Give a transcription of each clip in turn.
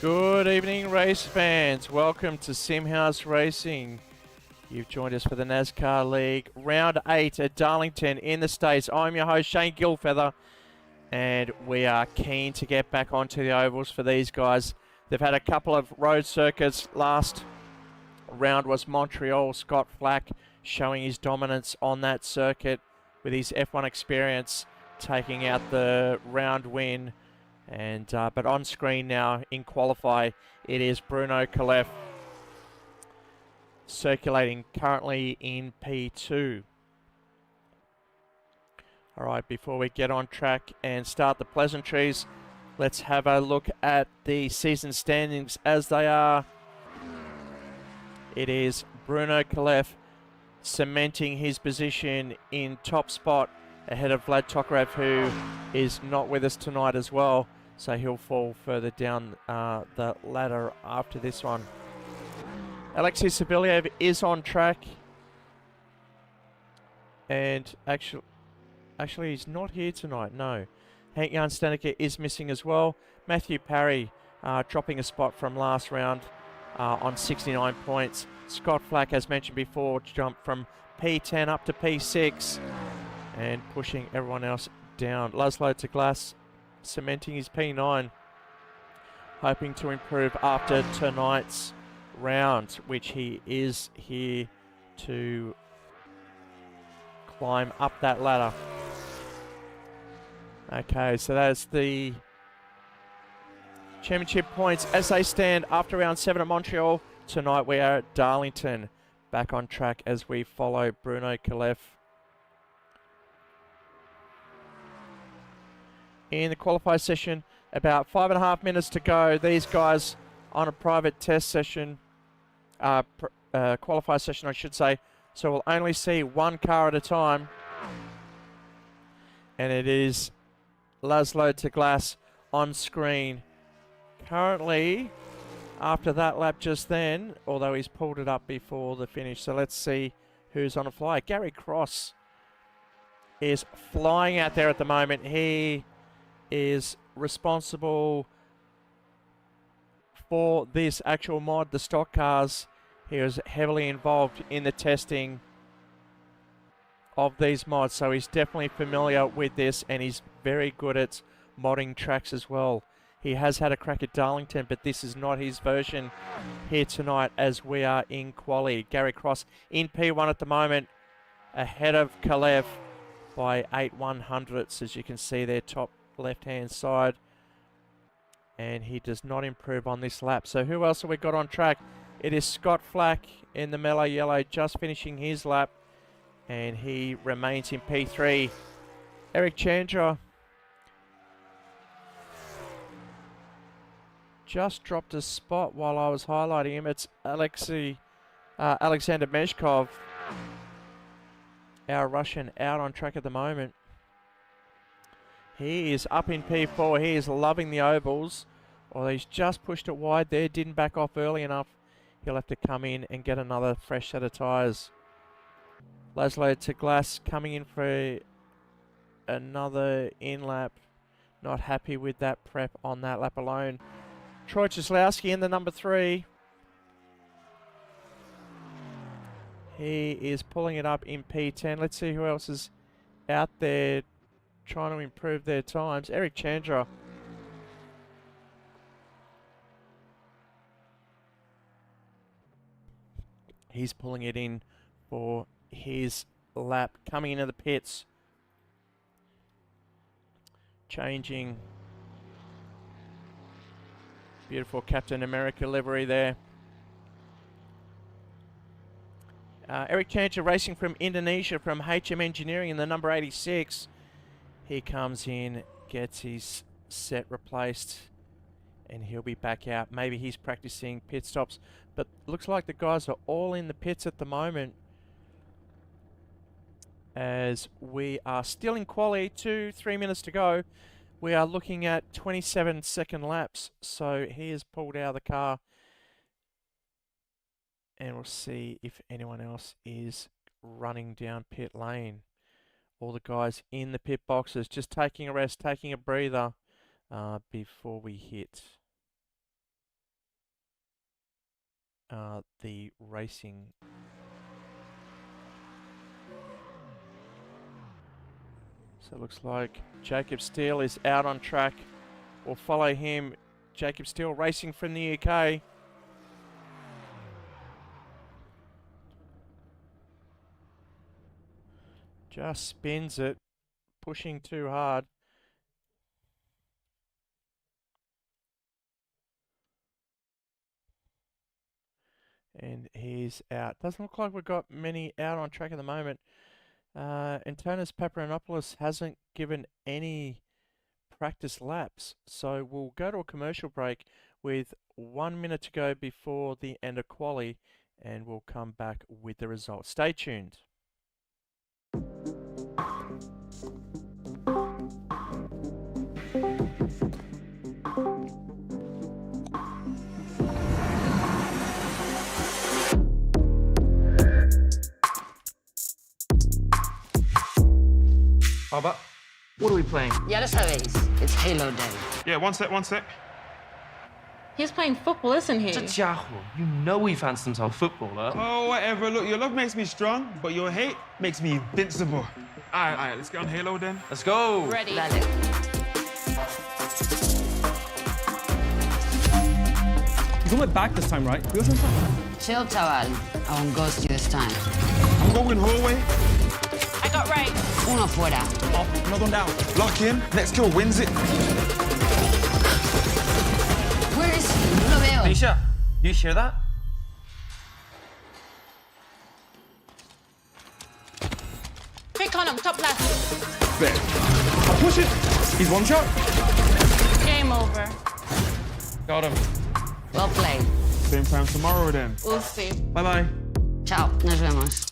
Good evening, race fans. Welcome to SimHaus Racing. You've joined us for the NASCAR League Round 8 at Darlington in the States. I'm your host, Shane Gilfeather, and we are keen to get back onto the ovals for these guys. They've had a couple of road circuits. Last round was Montreal. Scott Flack showing his dominance on that circuit with his F1 experience, taking out the round win. And but on screen now in qualify, it is Bruno Kalev circulating currently in P2. All right, before we get on track and start the pleasantries, let's have a look at the season standings as they are. It is Bruno Kalev cementing his position in top spot ahead of Vlad Tokarev, who is not with us tonight as well. So he'll fall further down the ladder after this one. Alexei Saviliev is on track. And actually he's not here tonight, no. Hank Jan Staneker is missing as well. Matthew Parry dropping a spot from last round on 69 points. Scott Flack, as mentioned before, jumped from P10 up to P6 and pushing everyone else down. Laszlo to Glass cementing his P9, hoping to improve after tonight's round, which he is here to climb up that ladder. Okay, so that's the championship points as they stand after round 7 at Montreal. Tonight we are at Darlington, back on track as we follow Bruno Kalev. In the qualify session, about 5.5 minutes to go. These guys on a private test session, qualify session I should say, so we'll only see one car at a time. And it is Laszlo to Glass on screen. Currently, after that lap just then, although he's pulled it up before the finish, so let's see who's on a fly. Gary Cross is flying out there at the moment. He is responsible for this actual mod, the stock cars. He was heavily involved in the testing of these mods, so he's definitely familiar with this, and he's very good at modding tracks as well. He has had a crack at Darlington, but this is not his version here tonight as we are in quali. Gary Cross in P1 at the moment, ahead of Kalev by 8/100ths, as you can see there, top left-hand side. And he does not improve on this lap. So who else have we got on track? It is Scott Flack in the mellow yellow, just finishing his lap, and he remains in P3. Eric Chandra just dropped a spot while I was highlighting him. It's Alexander Meshkov, our Russian, out on track at the moment. He is up in P4. He is loving the ovals. Well, he's just pushed it wide there. Didn't back off early enough. He'll have to come in and get another fresh set of tyres. Laszlo to Glass coming in for another in-lap. Not happy with that prep on that lap alone. Troy Cieslawski in the number 3. He is pulling it up in P10. Let's see who else is out there trying to improve their times. Eric Chandra. He's pulling it in for his lap. Coming into the pits. Changing. Beautiful Captain America livery there. Eric Chandra racing from Indonesia, from HM Engineering in the number 86. He comes in, gets his set replaced, and he'll be back out. Maybe he's practicing pit stops, but looks like the guys are all in the pits at the moment, as we are still in quali. 2-3 minutes to go. We are looking at 27-second laps, so he has pulled out of the car, and we'll see if anyone else is running down pit lane. All the guys in the pit boxes just taking a rest, taking a breather. before we hit the racing. So it looks like Jacob Steele is out on track. We'll follow him. Jacob Steele racing from the UK. Just spins it, pushing too hard. And he's out. Doesn't look like we've got many out on track at the moment. Antonis Paparanopoulos hasn't given any practice laps. So we'll go to a commercial break with 1 minute to go before the end of quali, and we'll come back with the results. Stay tuned. Baba, what are we playing? Ya lo sabéis, it's Halo Day. Yeah, one sec. He's playing football, isn't he? Chacho, you know he fancies himself a footballer. Oh, whatever. Look, your love makes me strong, but your hate makes me invincible. All right, let's get on Halo then. Let's go. Ready. Dale. You went back this time, right? Chill, chaval. I won't ghost you this time. I'm going hallway. I got right. Uno fuera. Oh, another one down. Lock in. Next kill wins it. Where is he? No lo veo. Alicia, you hear that? Quick on him, top left. Bet. I'll push it. He's one shot. Game over. Got him. Well played. Same time tomorrow then. We'll see. Bye-bye. Ciao. Nos vemos.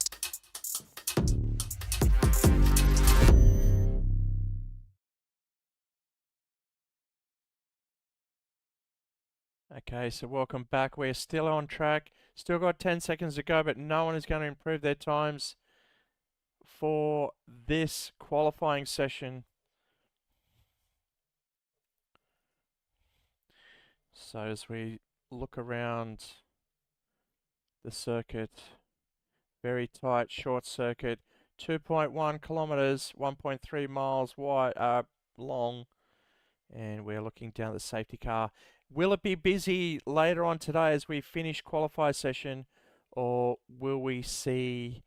Okay, so welcome back. We're still on track. Still got 10 seconds to go, but no one is going to improve their times for this qualifying session. So as we look around the circuit, very tight, short circuit, 2.1 kilometers, 1.3 miles wide, long, and we're looking down at the safety car. Will it be busy later on today as we finish qualify session, or will we see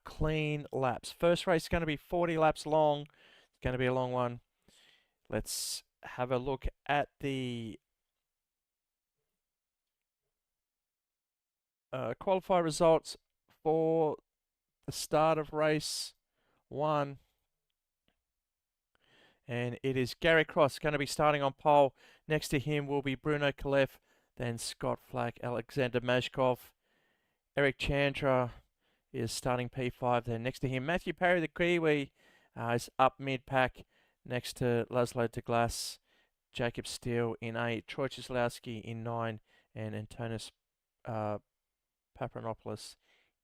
clean laps? First race is going to be 40 laps long. It's going to be a long one. Let's have a look at the qualify results for the start of race 1. And it is Gary Cross going to be starting on pole. Next to him will be Bruno Kalef, then Scott Flack, Alexander Mashkov. Eric Chandra is starting P5. Then next to him, Matthew Parry, the Kiwi, is up mid-pack. Next to Laszlo de Glass, Jacob Steele in 8, Troy Chislowski in 9, and Antonis Paparanopoulos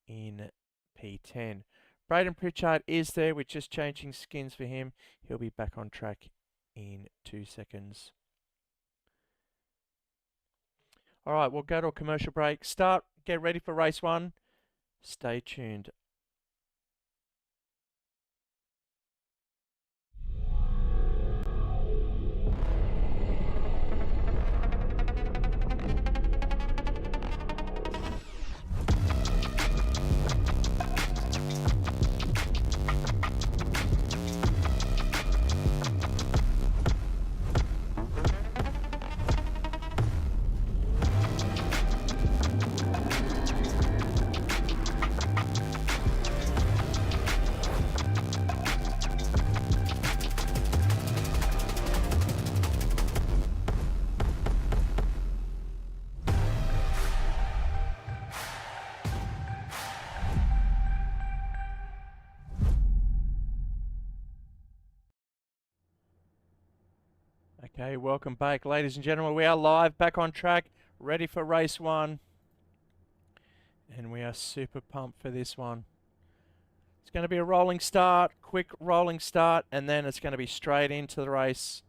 in P10. Braden Pritchard is there. We're just changing skins for him. He'll be back on track in 2 seconds. All right, we'll go to a commercial break. Get ready for race 1. Stay tuned. Okay, welcome back, ladies and gentlemen. We are live, back on track, ready for race 1. And we are super pumped for this one. It's going to be a rolling start, quick rolling start, and then it's going to be straight into the race.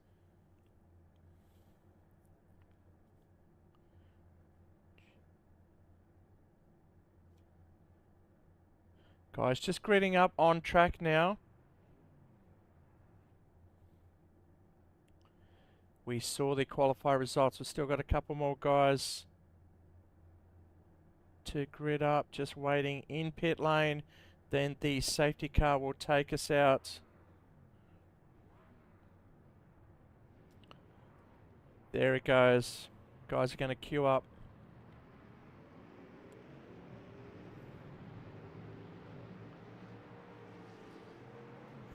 Guys, just gridding up on track now. We saw the qualifier results. We've still got a couple more guys to grid up, just waiting in pit lane. Then the safety car will take us out. There it goes. Guys are going to queue up.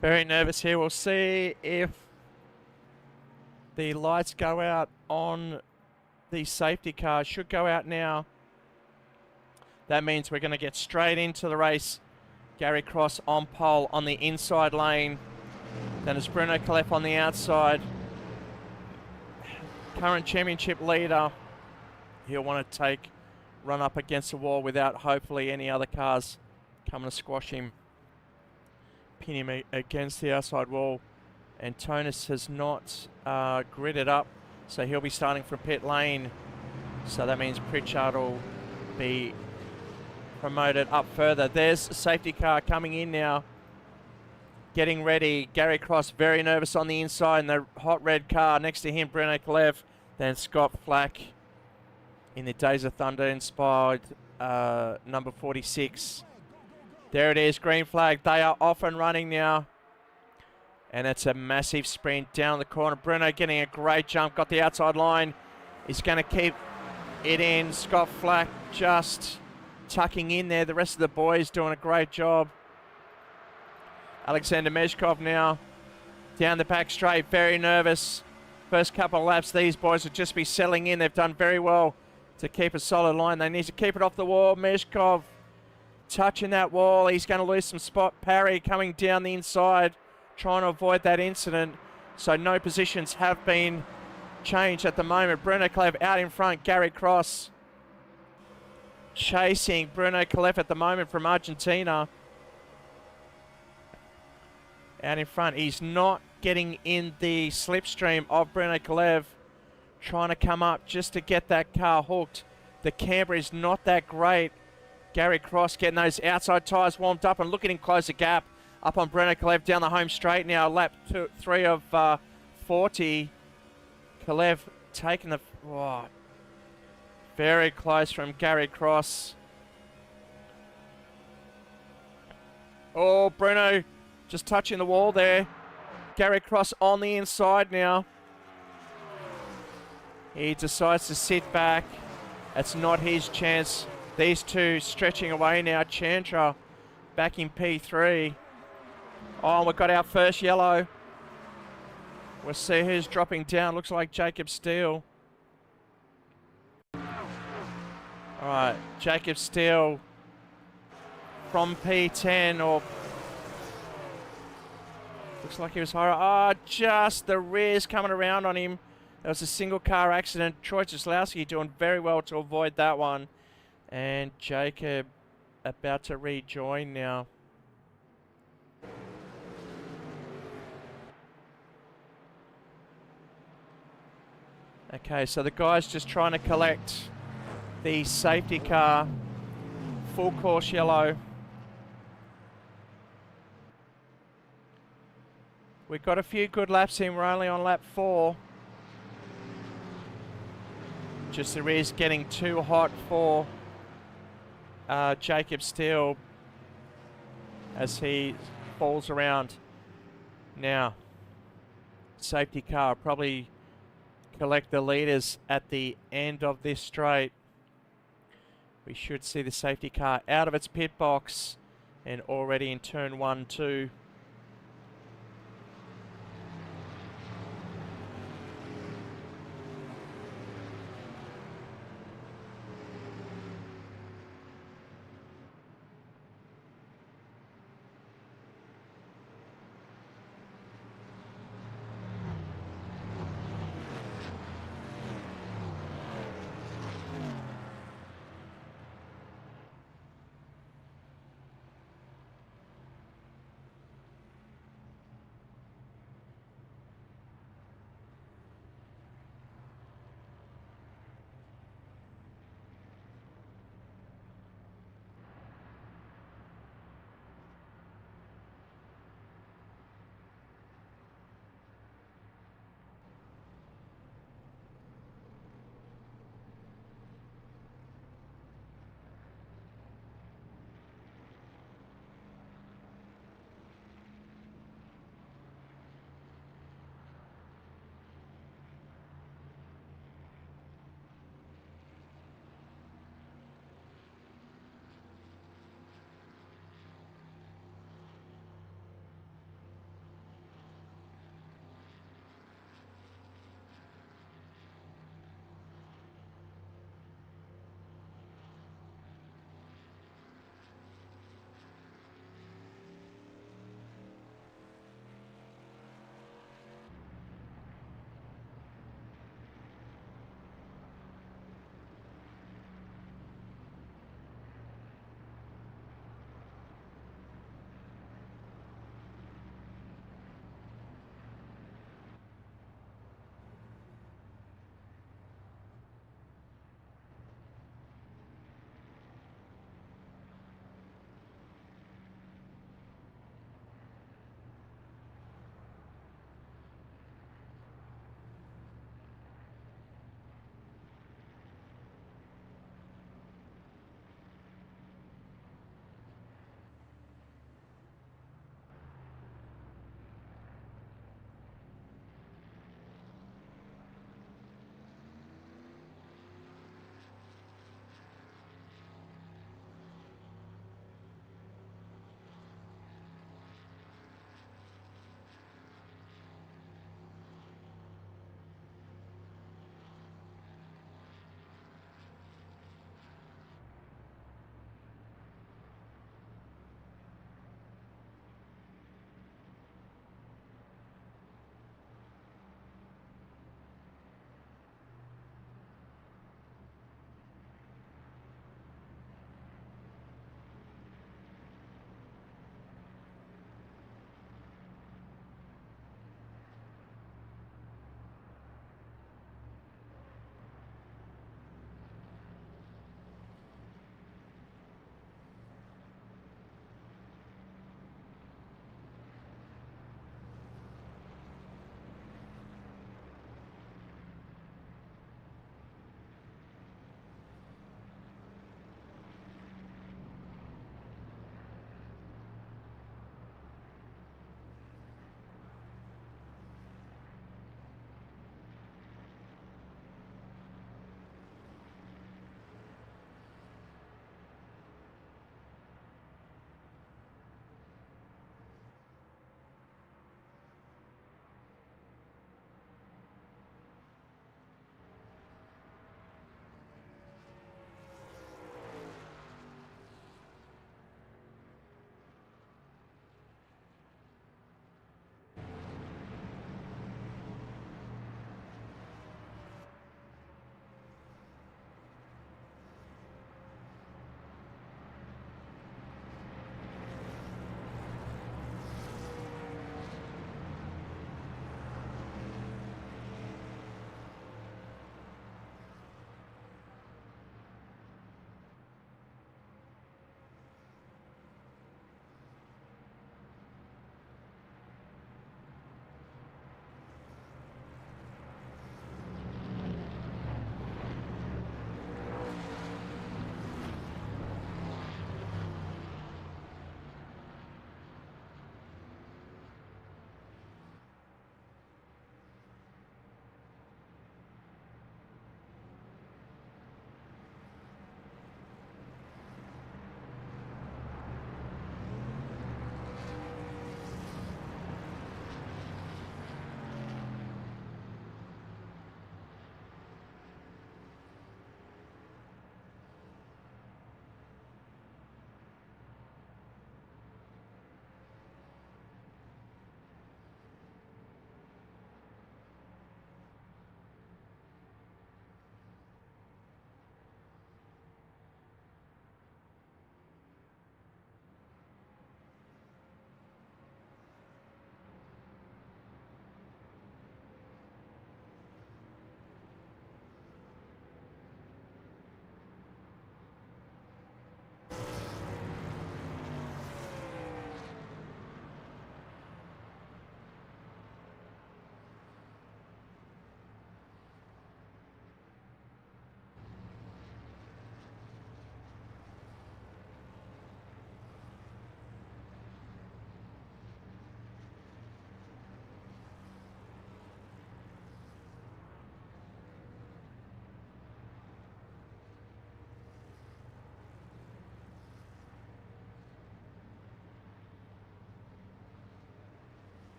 Very nervous here. We'll see if the lights go out on the safety car. Should go out now. That means we're going to get straight into the race. Gary Cross on pole on the inside lane. Then it's Bruno Calef on the outside. Current championship leader. He'll want to run up against the wall without hopefully any other cars coming to squash him. Pin him against the outside wall. And Tonus has not gridded up, so he'll be starting from pit lane. So that means Pritchard will be promoted up further. There's a safety car coming in now. Getting ready. Gary Cross very nervous on the inside in the hot red car. Next to him, Bruno Calef. Then Scott Flack in the Days of Thunder inspired number 46. There it is, green flag. They are off and running now. And it's a massive sprint down the corner. Bruno getting a great jump. Got the outside line. He's going to keep it in. Scott Flack just tucking in there. The rest of the boys doing a great job. Alexander Meshkov now down the back straight. Very nervous. First couple of laps, these boys will just be settling in. They've done very well to keep a solid line. They need to keep it off the wall. Meshkov touching that wall. He's going to lose some spot. Parry coming down the inside, trying to avoid that incident. So no positions have been changed at the moment. Bruno Calef out in front. Gary Cross chasing Bruno Calef at the moment from Argentina. Out in front. He's not getting in the slipstream of Bruno Calef. Trying to come up just to get that car hooked. The camber is not that great. Gary Cross getting those outside tyres warmed up and look at him close the gap up on Bruno Calef down the home straight now. Lap 3 of 40. Calef taking the... Oh, very close from Gary Cross. Oh, Bruno just touching the wall there. Gary Cross on the inside now. He decides to sit back. That's not his chance. These two stretching away now. Chandra back in P3. Oh, we've got our first yellow. We'll see who's dropping down. Looks like Jacob Steele. All right, Jacob Steele from P10 or... Looks like he was higher. Oh, just the rears coming around on him. That was a single car accident. Troy Jaslowski doing very well to avoid that one. And Jacob about to rejoin now. Okay, so the guy's just trying to collect the safety car. Full course yellow. We've got a few good laps in. We're only on lap 4. Just the rear's getting too hot for Jacob Steele as he falls around. Now, safety car probably collect the leaders at the end of this straight. We should see the safety car out of its pit box and already in turn 1, 2.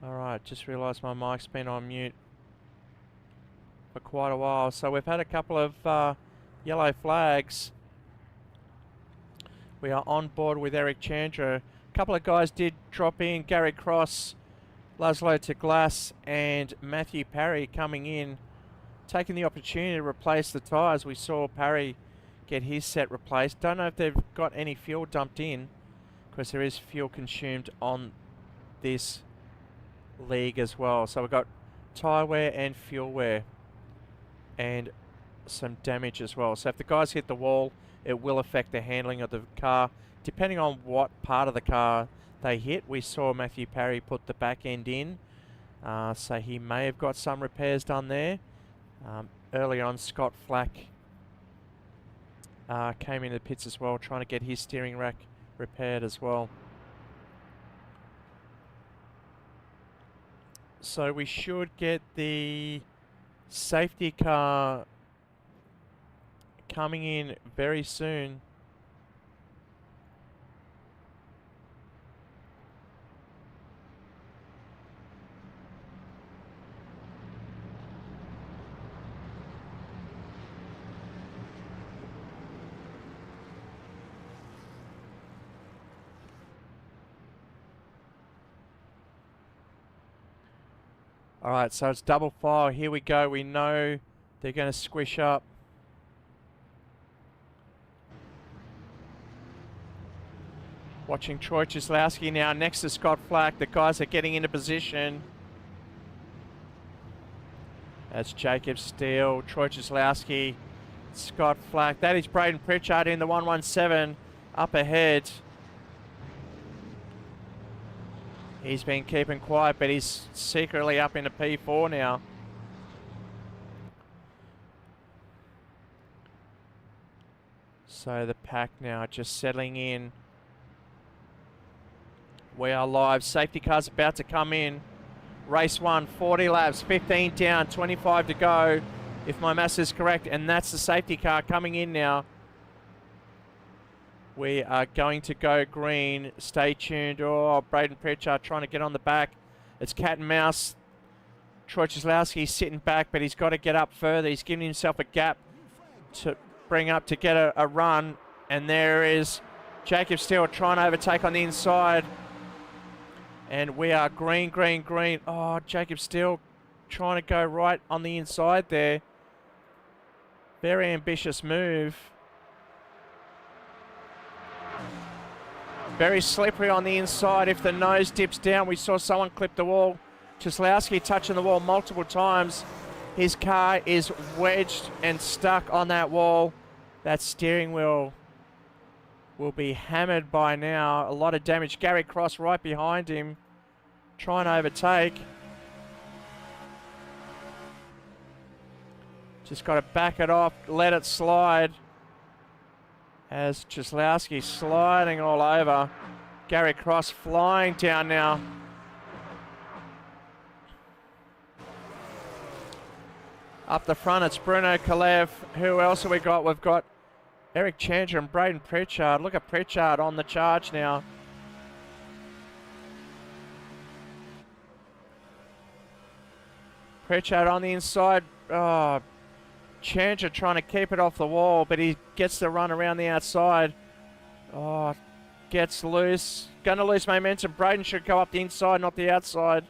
Alright, just realised my mic's been on mute for quite a while. So we've had a couple of yellow flags. We are on board with Eric Chandra. A couple of guys did drop in. Gary Cross, Laszlo to Glass, and Matthew Parry coming in, taking the opportunity to replace the tyres. We saw Parry get his set replaced. Don't know if they've got any fuel dumped in, because there is fuel consumed on this league as well. So we've got tyre wear and fuel wear and some damage as well. So if the guys hit the wall, it will affect the handling of the car depending on what part of the car they hit. We saw Matthew Parry put the back end in, so he may have got some repairs done there. Earlier on, Scott Flack came into the pits as well, trying to get his steering rack repaired as well. So we should get the safety car coming in very soon. All right, so it's double file. Here we go. We know they're going to squish up. Watching Troy Cieslawski now next to Scott Flack. The guys are getting into position. That's Jacob Steele, Troy Cieslawski, Scott Flack. That is Braden Pritchard in the 117 up ahead. He's been keeping quiet, but he's secretly up into P4 now. So the pack now just settling in. We are live. Safety car's about to come in. Race 1, 40 laps, 15 down, 25 to go, if my maths is correct. And that's the safety car coming in now. We are going to go green. Stay tuned. Oh, Braden Pritchard trying to get on the back. It's cat and mouse. Troy Cieslawski sitting back, but he's got to get up further. He's giving himself a gap to bring up to get a run. And there is Jacob Steele trying to overtake on the inside. And we are green, green, green. Oh, Jacob Steele trying to go right on the inside there. Very ambitious move. Very slippery on the inside. If the nose dips down, we saw someone clip the wall. Cieslawski touching the wall multiple times. His car is wedged and stuck on that wall. That steering wheel will be hammered by now. A lot of damage. Gary Cross right behind him, trying to overtake. Just got to back it off, let it slide. As Cieslawski sliding all over. Gary Cross flying down now. Up the front, it's Bruno Kalev. Who else have we got? We've got Eric Chandra and Braden Pritchard. Look at Pritchard on the charge now. Pritchard on the inside. Oh, Chandra trying to keep it off the wall, but he gets the run around the outside. Oh, gets loose. Going to lose momentum. Braden should go up the inside, not the outside.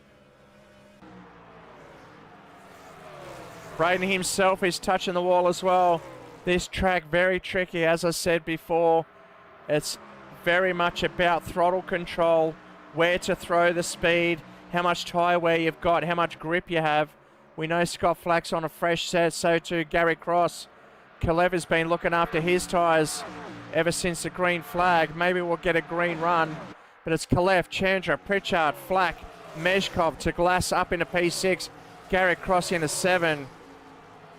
Braden himself is touching the wall as well. This track very tricky, as I said before. It's very much about throttle control, where to throw the speed, how much tyre wear you've got, how much grip you have. We know Scott Flack's on a fresh set, so too Gary Cross. Kalev has been looking after his tyres ever since the green flag. Maybe we'll get a green run, but it's Kalev, Chandra, Pritchard, Flack, Meshkov to Glass up into P6, Gary Cross into 7.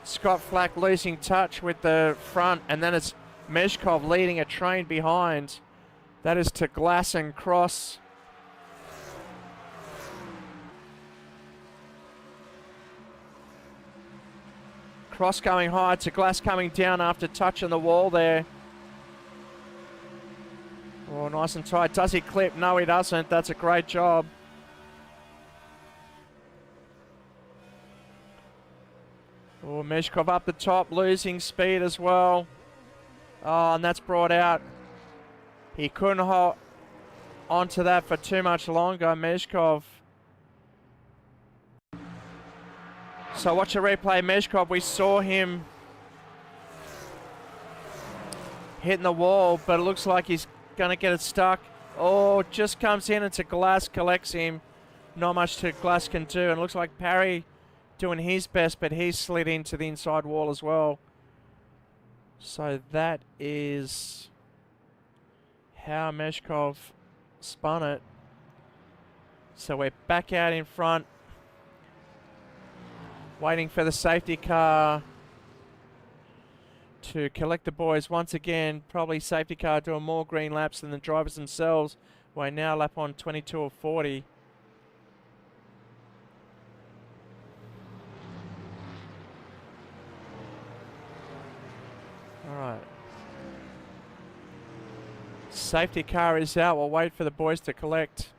Scott Flack losing touch with the front, and then it's Meshkov leading a train behind. That is to Glass and Cross. Cross going high, to Glass coming down after touching the wall there. Oh, nice and tight. Does he clip? No, he doesn't. That's a great job. Oh, Meshkov up the top, losing speed as well. Oh, and that's brought out. He couldn't hold onto that for too much longer, Meshkov. So watch the replay, Meshkov. We saw him hitting the wall, but it looks like he's going to get it stuck. Oh, just comes in into Glass, collects him. Not much to Glass can do. And it looks like Parry doing his best, but he's slid into the inside wall as well. So that is how Meshkov spun it. So we're back out in front, waiting for the safety car to collect the boys once again. Probably safety car doing more green laps than the drivers themselves. We're now lap on 22 of 40. All right. Safety car is out. We'll wait for the boys to collect.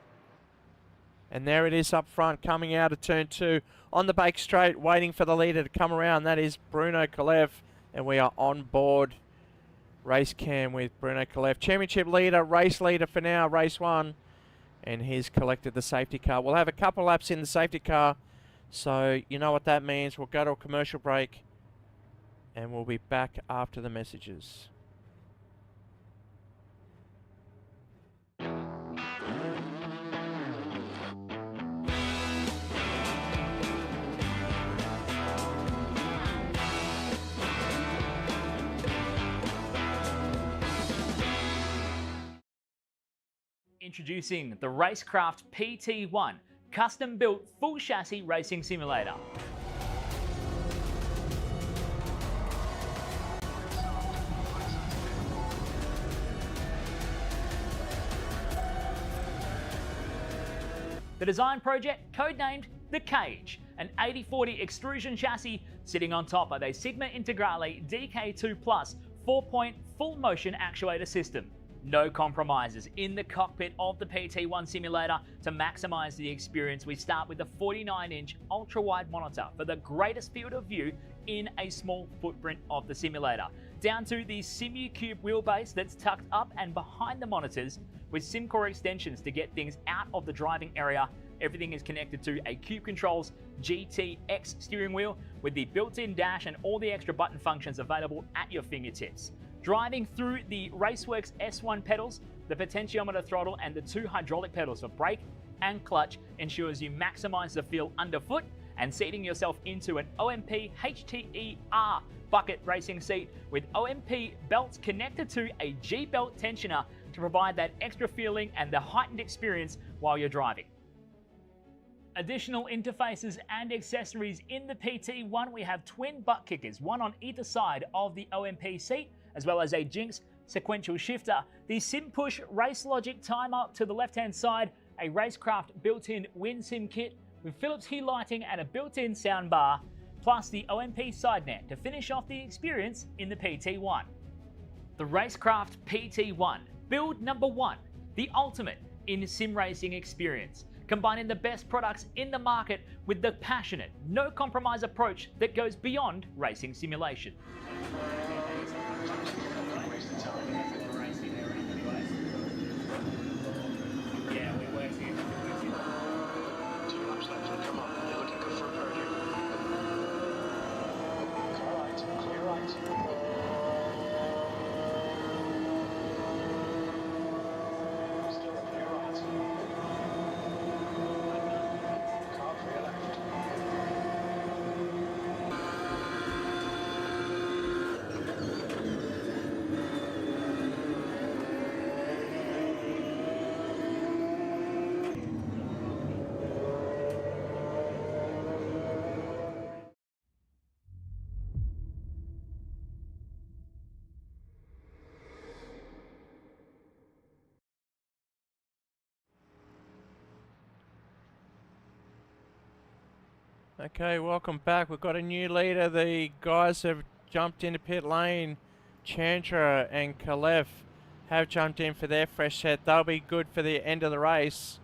And there it is up front, coming out of turn 2 on the bake straight, waiting for the leader to come around. That is Bruno Kalev, and we are on board race cam with Bruno Kalev. Championship leader, race leader for now, race 1, and he's collected the safety car. We'll have a couple laps in the safety car, so you know what that means. We'll go to a commercial break, and we'll be back after the messages. Introducing the Racecraft PT1, custom-built full chassis racing simulator. The design project, codenamed The Cage, an 80/40 extrusion chassis sitting on top of a Sigma Integrale DK2 Plus 4-point full motion actuator system. No compromises in the cockpit of the PT1 simulator. To maximize the experience, we start with a 49-inch ultra-wide monitor for the greatest field of view in a small footprint of the simulator, down to the SimuCube wheelbase that's tucked up and behind the monitors with SimCore extensions to get things out of the driving area. Everything is connected to a Cube Controls GTX steering wheel with the built-in dash and all the extra button functions available at your fingertips. Driving through the Raceworks S1 pedals, the potentiometer throttle and the 2 hydraulic pedals for brake and clutch ensures you maximize the feel underfoot, and seating yourself into an OMP HTER bucket racing seat with OMP belts connected to a G-belt tensioner to provide that extra feeling and the heightened experience while you're driving. Additional interfaces and accessories in the PT1, we have twin butt kickers, one on either side of the OMP seat, as well as a Jinx sequential shifter, the SimPush Race Logic timer to the left-hand side, a Racecraft built-in WinSim kit with Philips Hue lighting and a built-in soundbar, plus the OMP side net to finish off the experience in the PT1. The Racecraft PT1, build number 1, the ultimate in sim racing experience, combining the best products in the market with the passionate, no compromise approach that goes beyond racing simulation. Okay, welcome back. We've got a new leader. The guys have jumped into pit lane. Chandra and Kalev have jumped in for their fresh set. They'll be good for the end of the race.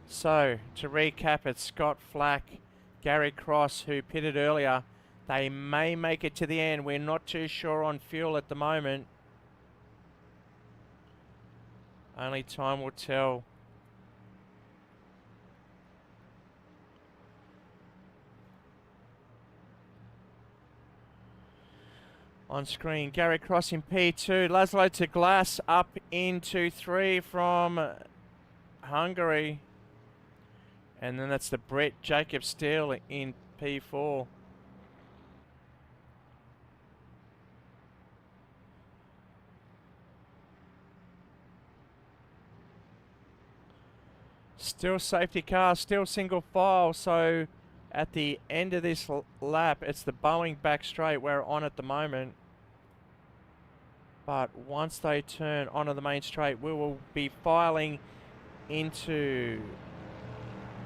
So, to recap, it's Scott Flack, Gary Cross, who pitted earlier. They may make it to the end. We're not too sure on fuel at the moment. Only time will tell. On screen, Gary Cross in P2. Laszlo to Glass up into 3 from Hungary. And then that's the Brett Jacob Steele in P4. Still safety car, still single file, so at the end of this lap, it's the Boeing back straight we're on at the moment. But once they turn onto the main straight, we will be filing into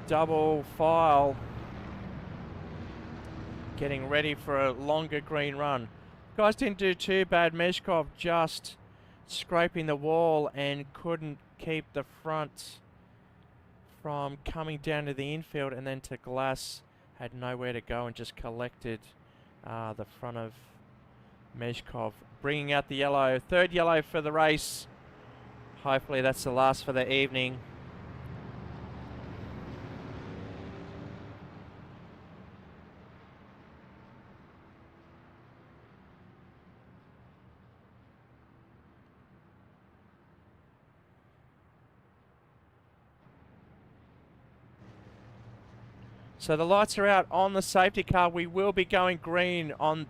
double file, getting ready for a longer green run. Guys didn't do too bad. Meshkov just scraping the wall and couldn't keep the front from coming down to the infield, and then to Glass had nowhere to go and just collected the front of Meshkov, bringing out the yellow. Third yellow for the race. Hopefully that's the last for the evening. So the lights are out on the safety car. We will be going green on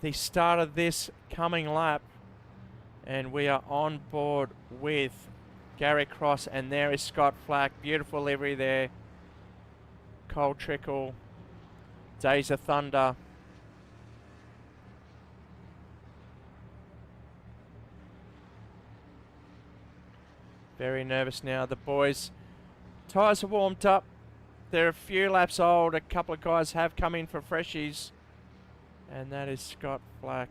the start of this coming lap. And we are on board with Gary Cross. And there is Scott Flack. Beautiful livery there. Cole Trickle. Days of Thunder. Very nervous now. The boys' tyres are warmed up. They're a few laps old. A couple of guys have come in for freshies. And that is Scott Flack.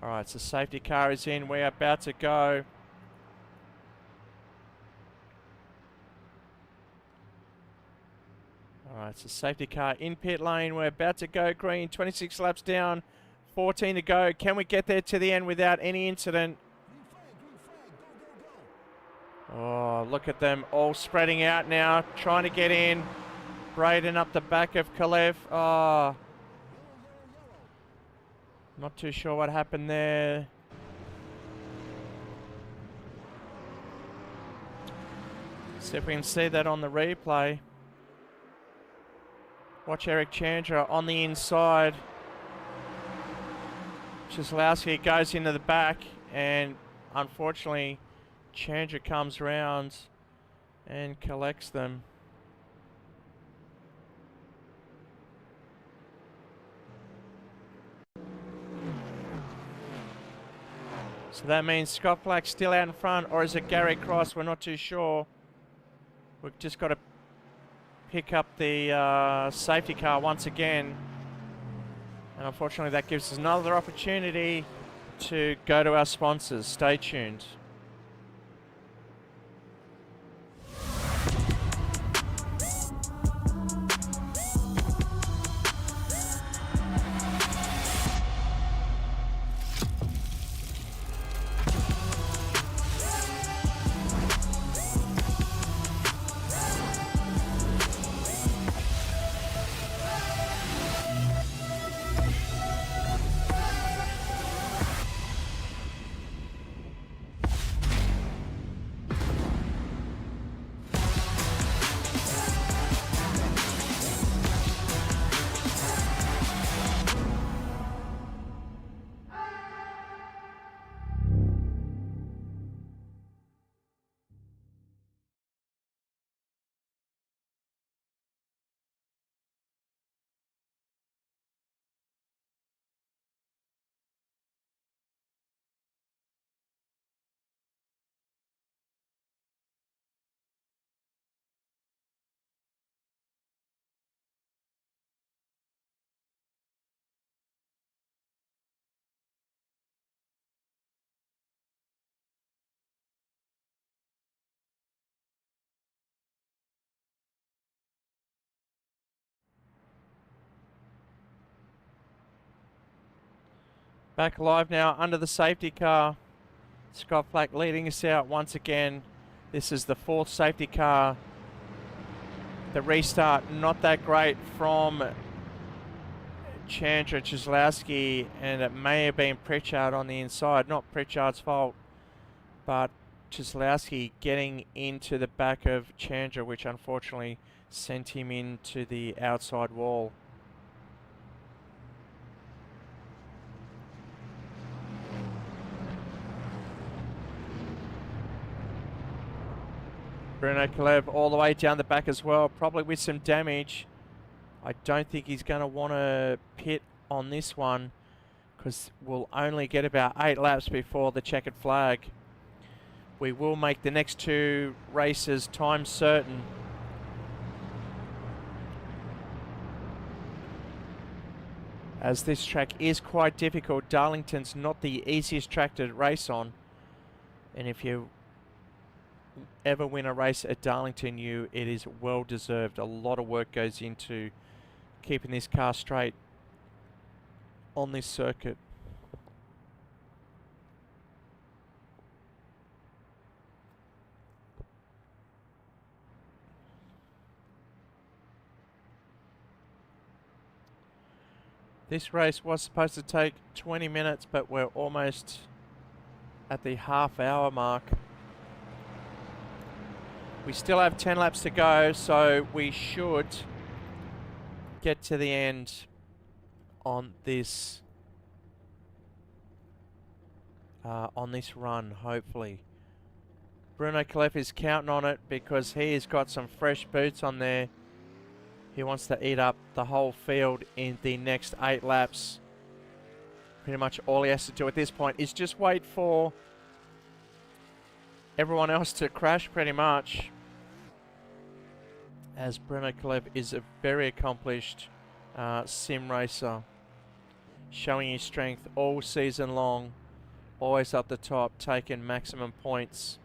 Alright, so safety car is in. We're about to go. Alright, so safety car in pit lane. We're about to go green. 26 laps down. 14 to go. Can we get there to the end without any incident? Oh, look at them all spreading out now, trying to get in. Braden up the back of Kalev. Oh, not too sure what happened there. See if we can see that on the replay. Watch Eric Chandra on the inside. Czeslowski goes into the back, and unfortunately Chandra comes round and collects them. So that means Scott Flack's still out in front, or is it Gary Cross? We're not too sure. We've just got to pick up the safety car once again. And unfortunately that gives us another opportunity to go to our sponsors. Stay tuned. Back alive now under the safety car. Scott Flack leading us out once again. This is the 4th safety car. The restart not that great from Chandra Czeslowski, and it may have been Pritchard on the inside. Not Pritchard's fault, but Czeslowski getting into the back of Chandra, which unfortunately sent him into the outside wall. Bruno Kalev all the way down the back as well, probably with some damage. I don't think he's going to want to pit on this one because we'll only get about 8 laps before the checkered flag. We will make the next 2 races time certain. As this track is quite difficult. Darlington's not the easiest track to race on. And if you ever win a race at Darlington, it is well deserved. A lot of work goes into keeping this car straight on this circuit. This race was supposed to take 20 minutes, but we're almost at the half-hour mark. We still have 10 laps to go, so we should get to the end on this run, hopefully. Bruno Kalev is counting on it because he has got some fresh boots on there. He wants to eat up the whole field in the next 8 laps. Pretty much all he has to do at this point is just wait for everyone else to crash, pretty much. As Bruno Kalev is a very accomplished sim racer, showing his strength all season long, always up the top, taking maximum points.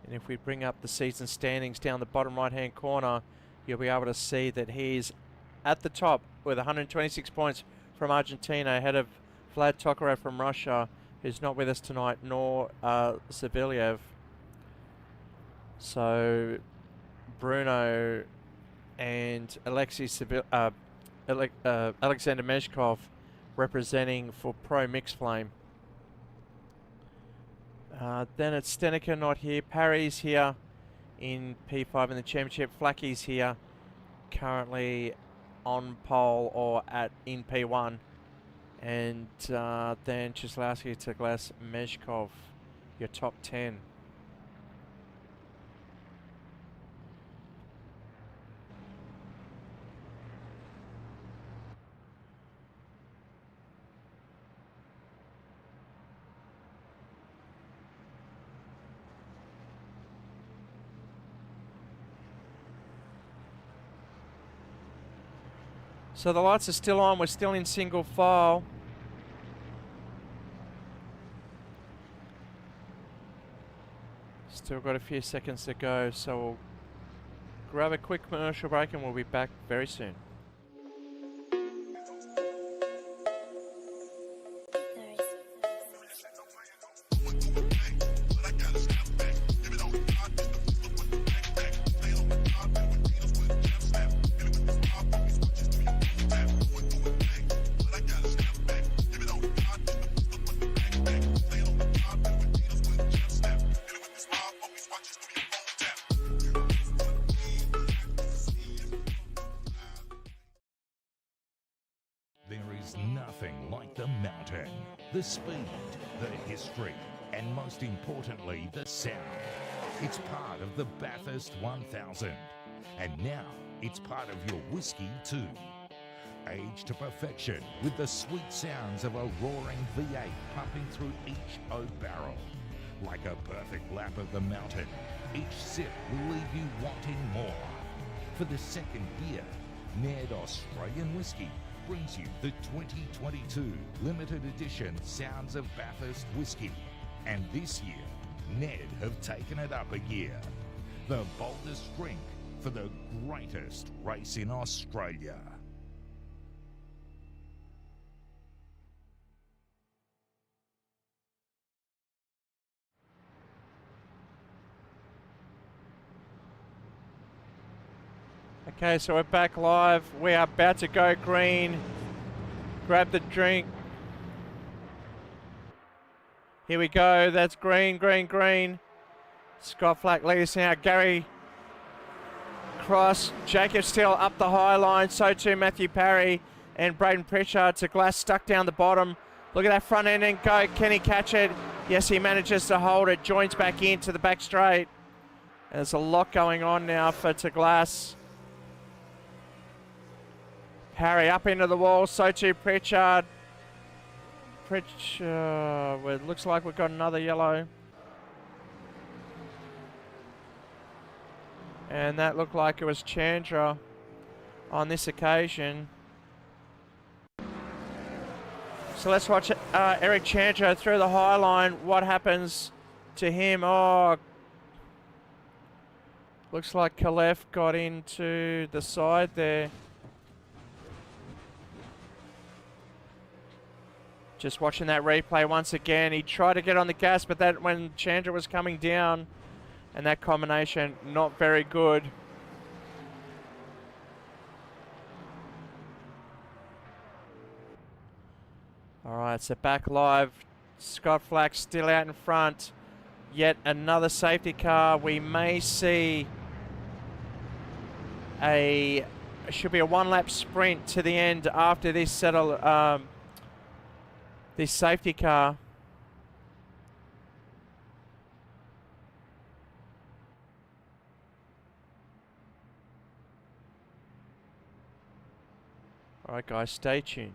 And if we bring up the season standings down the bottom right hand corner, you'll be able to see that he's at the top with 126 points from Argentina, ahead of Vlad Tokarev from Russia, who's not with us tonight, nor Saviliev. So Bruno and Alexander Mezhkov representing for Pro Mixed Flame. Then it's Stenica not here. Parry's here in P5 in the championship. Flacky's here currently on pole or in P1. And then Czeslowski to Glass Mezhkov, your top 10. So the lights are still on, we're still in single file. Still got a few seconds to go, so we'll grab a quick commercial break and we'll be back very soon. The speed, the history, and most importantly, the sound. It's part of the Bathurst 1000, and now it's part of your whiskey too. Aged to perfection with the sweet sounds of a roaring V8 pumping through each oak barrel. Like a perfect lap of the mountain, each sip will leave you wanting more. For the second year, Ned Australian Whiskey brings you the 2022 limited edition Sounds of Bathurst Whiskey. And this year, Ned have taken it up a gear. The boldest drink for the greatest race in Australia. Okay, so we're back live. We are about to go green. Grab the drink. Here we go. That's green, green, green. Scott Flack leads now. Gary Cross. Jacob Steele up the high line. So too Matthew Parry and Braden Pritchard. To Glass stuck down the bottom. Look at that front end and go. Can he catch it? Yes, he manages to hold it. Joins back into the back straight. And there's a lot going on now for To Glass. Parry up into the wall. So too Pritchard. Well, it looks like we've got another yellow. And that looked like it was Chandra on this occasion. So let's watch Eric Chandra through the high line. What happens to him? Oh, looks like Kalev got into the side there. Just watching that replay once again. He tried to get on the gas, but that when Chandra was coming down, and that combination not very good. All right, so back live. Scott Flack still out in front. Yet another safety car. We may see should be a one-lap sprint to the end after this this safety car. All right, guys, stay tuned.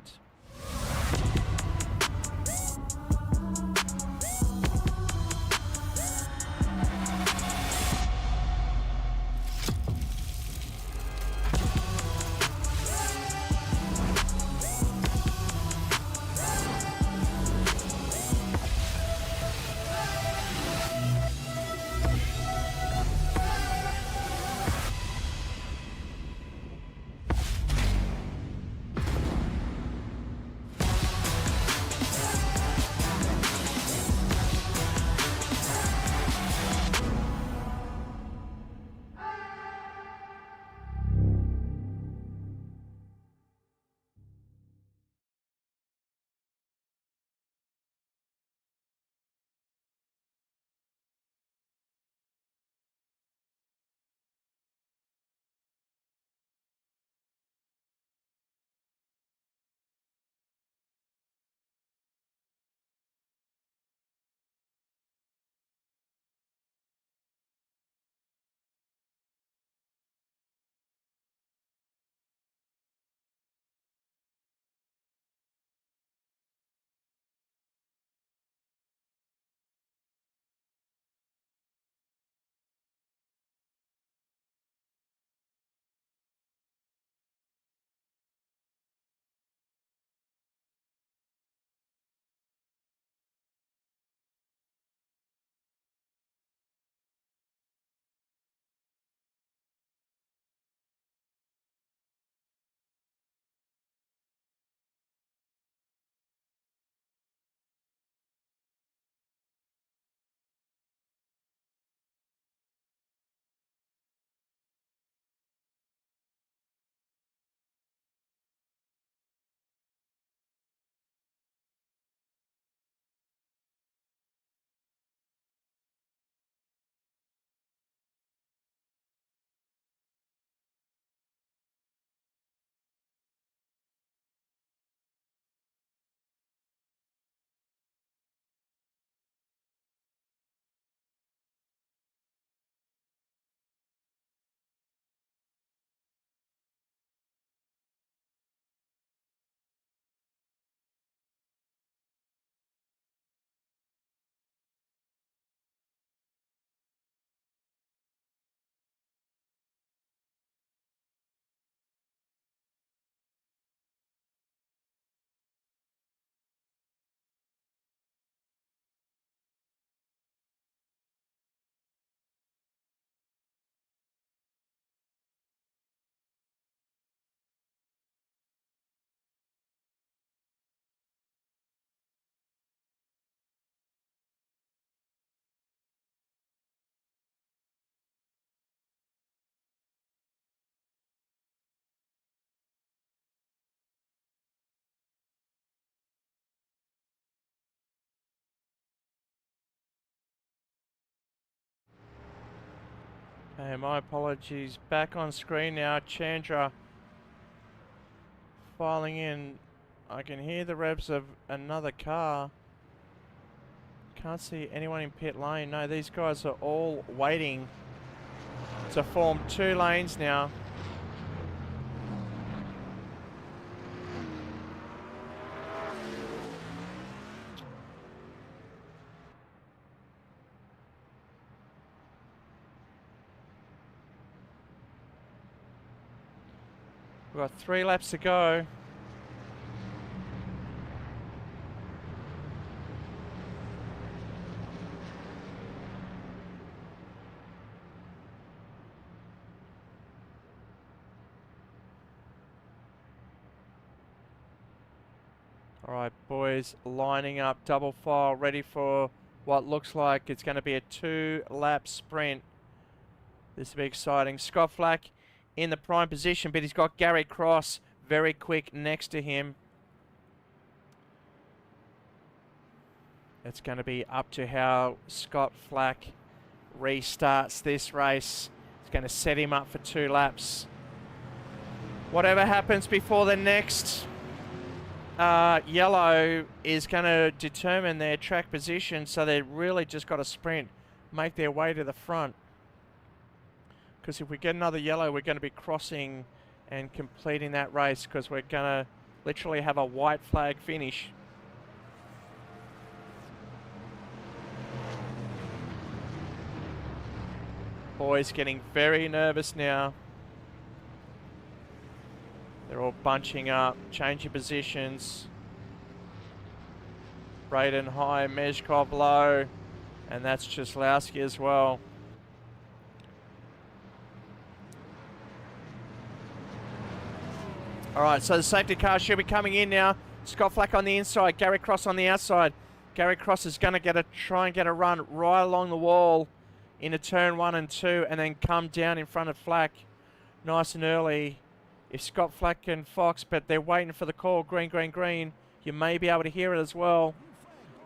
Okay, my apologies. Back on screen now. Chandra filing in. I can hear the revs of another car. Can't see anyone in pit lane. No, these guys are all waiting to form 2 lanes now. We've got 3 laps to go. All right, boys, lining up, double file, ready for what looks like it's going to be a 2-lap sprint. This will be exciting. Scott Flack in the prime position, but he's got Gary Cross very quick next to him. It's going to be up to how Scott Flack restarts this race. It's going to set him up for 2 laps. Whatever happens before the next yellow is going to determine their track position, so they really just got to sprint, make their way to the front. Because if we get another yellow, we're going to be crossing and completing that race, because we're going to literally have a white flag finish. Boys getting very nervous now. They're all bunching up, changing positions. Braden high, Mezhkov low, and that's Czeslowski as well. All right, so the safety car should be coming in now. Scott Flack on the inside, Gary Cross on the outside. Gary Cross is going to try and get a run right along the wall into turn 1 and 2, and then come down in front of Flack nice and early. If Scott Flack and Fox, but they're waiting for the call, green, green, green. You may be able to hear it as well.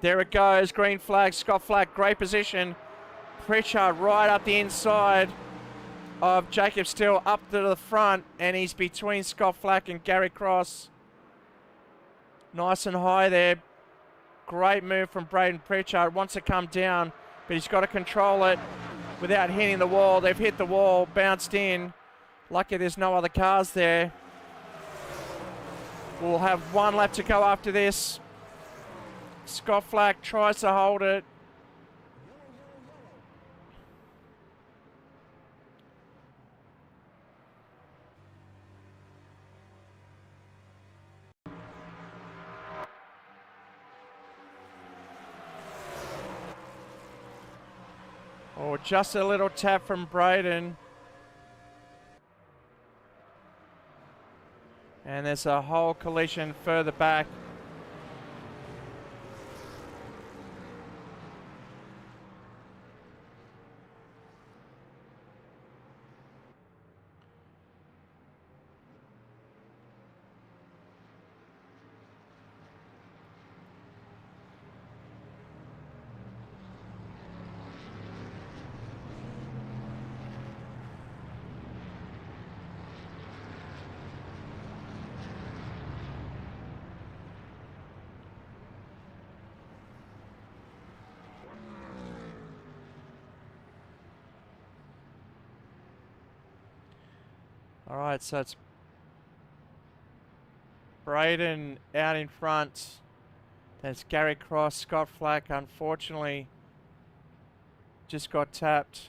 There it goes, green flag, Scott Flack, great position. Pritchard right up the inside of Jacob Steele up to the front, and he's between Scott Flack and Gary Cross. Nice and high there. Great move from Braden Pritchard. Wants to come down, but he's got to control it without hitting the wall. They've hit the wall, bounced in. Lucky there's no other cars there. We'll have 1 lap to go after this. Scott Flack tries to hold it. Oh, just a little tap from Braden. And there's a whole collision further back. All right, so it's Braden out in front. That's Gary Cross. Scott Flack, unfortunately, just got tapped.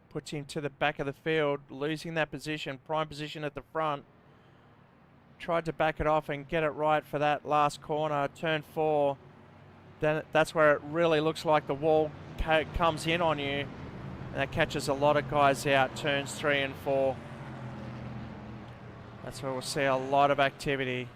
Puts him to the back of the field, losing that position, prime position at the front. Tried to back it off and get it right for that last corner, turn 4. Then that's where it really looks like the wall comes in on you. And that catches a lot of guys out, turns 3 and 4. That's where we'll see a lot of activity.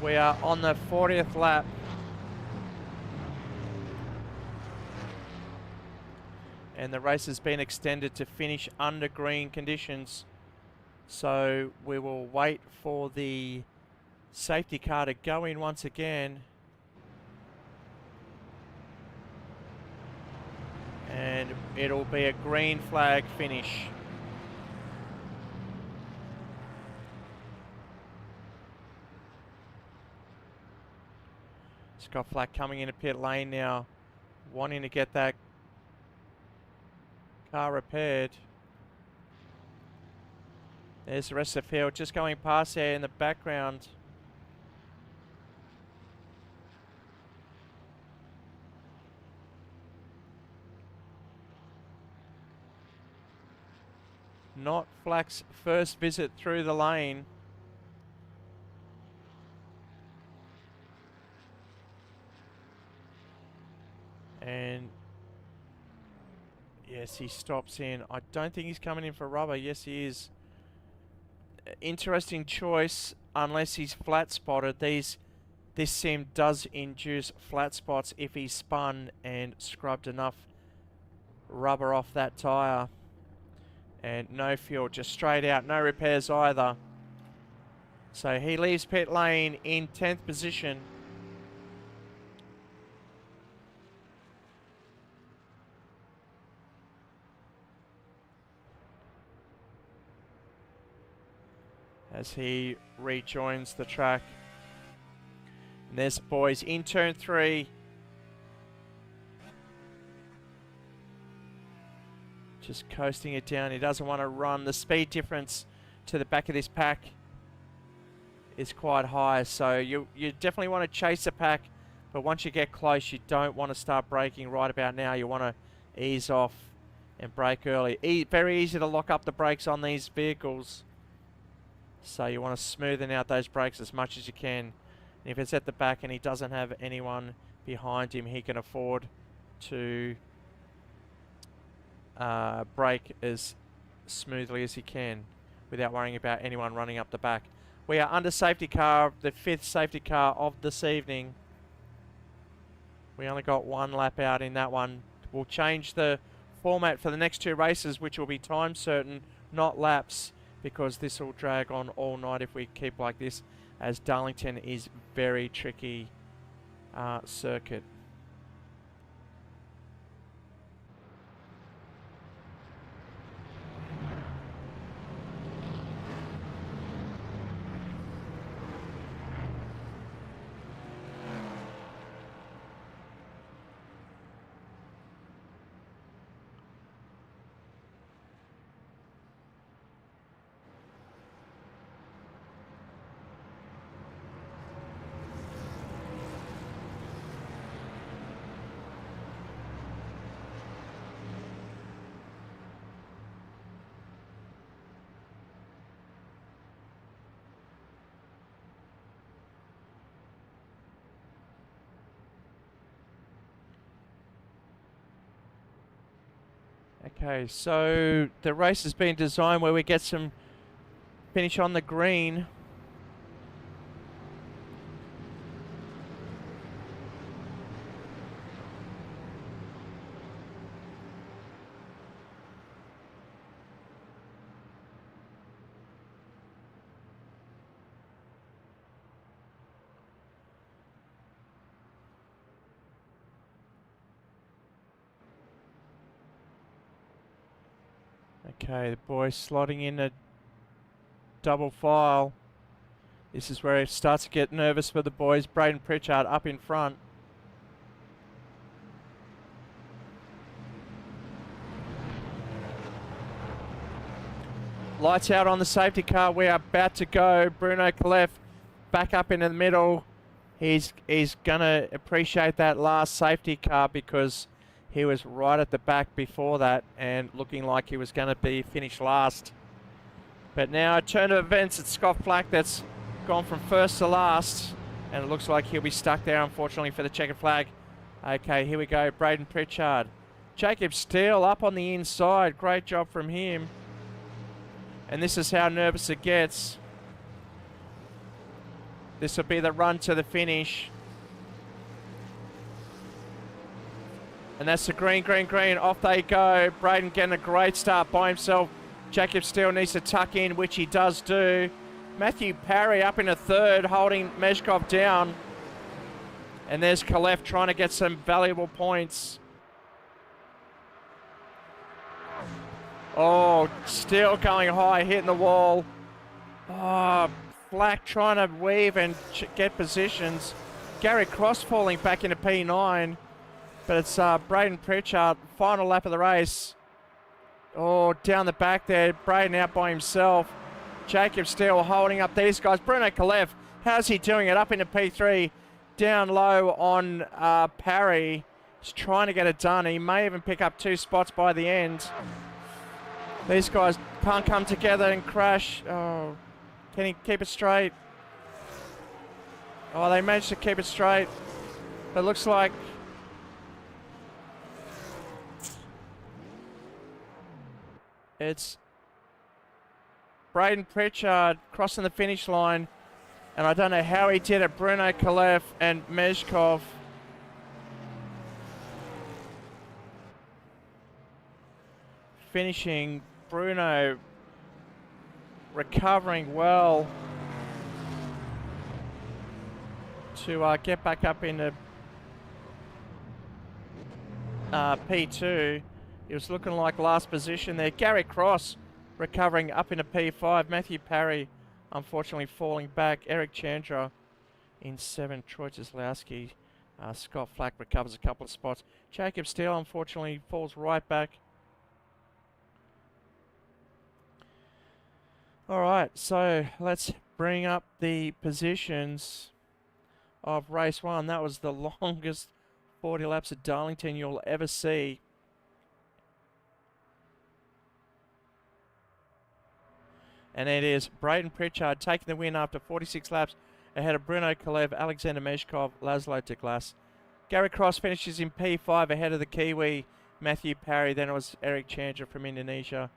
We are on the 40th lap. And the race has been extended to finish under green conditions. So we will wait for the safety car to go in once again. And it'll be a green flag finish. Scott Flack coming into pit lane now, wanting to get that car repaired. There's the rest of the field just going past there in the background. Not Flack's first visit through the lane. And yes, he stops in. I don't think he's coming in for rubber. Yes, he is. Interesting choice, unless he's flat spotted. This sim does induce flat spots if he's spun and scrubbed enough rubber off that tyre. And no fuel, just straight out, no repairs either. So he leaves pit lane in 10th position. As he rejoins the track. And there's the boys in turn 3. Just coasting it down. He doesn't want to run. The speed difference to the back of this pack is quite high. So you definitely want to chase the pack. But once you get close, you don't want to start braking right about now. You want to ease off and brake early. Very easy to lock up the brakes on these vehicles. So you want to smoothen out those brakes as much as you can. And if it's at the back and he doesn't have anyone behind him, he can afford to brake as smoothly as he can without worrying about anyone running up the back. We are under safety car, the 5th safety car of this evening. We only got 1 lap out in that one. We'll change the format for the next 2 races, which will be time certain, not laps, because this will drag on all night if we keep like this, as Darlington is very tricky circuit. Okay, so the race has been designed where we get some finish on the green. Okay, the boys slotting in a double file. This is where it starts to get nervous for the boys. Braden Pritchard up in front. Lights out on the safety car. We are about to go. Bruno Kalef back up into the middle. He's going to appreciate that last safety car because he was right at the back before that and looking like he was going to be finished last. But now a turn of events, it's Scott Flack that's gone from first to last. And it looks like he'll be stuck there, unfortunately, for the checkered flag. Okay, here we go. Braden Pritchard. Jacob Steele up on the inside. Great job from him. And this is how nervous it gets. This will be the run to the finish. And that's the green, green, green. Off they go. Braden getting a great start by himself. Jacob Steele needs to tuck in, which he does do. Matthew Parry up in a third, holding Meshkov down. And there's Kalev trying to get some valuable points. Oh, Steele going high, hitting the wall. Oh, Flack trying to weave and get positions. Gary Cross falling back into P9. But it's Braden Pritchard, final lap of the race. Oh, down the back there, Braden out by himself. Jacob Steele holding up these guys. Bruno Kalev, how's he doing it? Up into P3, down low on Parry. He's trying to get it done. He may even pick up 2 spots by the end. These guys can't come together and crash. Oh, can he keep it straight? Oh, they managed to keep it straight. But it looks like it's Braden Pritchard crossing the finish line. And I don't know how he did it. Bruno Kalev and Meshkov. Finishing. Bruno recovering well to get back up into P2. He was looking like last position there. Gary Cross recovering up into P5. Matthew Parry unfortunately falling back. Eric Chandra in 7. Troy Kozlowski. Scott Flack recovers a couple of spots. Jacob Steele unfortunately falls right back. Alright, so let's bring up the positions of race 1. That was the longest 40 laps at Darlington you'll ever see. And it is Braden Pritchard taking the win after 46 laps ahead of Bruno Kalev, Alexander Meshkov, Laszlo de Glas. Gary Cross finishes in P5 ahead of the Kiwi, Matthew Parry. Then it was Eric Chandra from Indonesia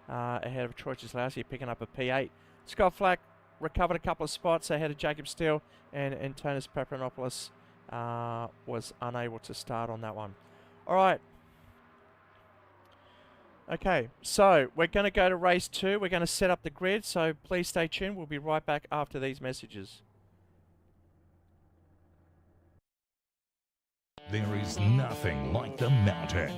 ahead of Troy Kozlowski picking up a P8. Scott Flack recovered a couple of spots ahead of Jacob Steele, and Antonis Papanopoulos was unable to start on that one. All right. Okay, so we're going to go to race 2. We're going to set up the grid, so please stay tuned. We'll be right back after these messages. There is nothing like the mountain.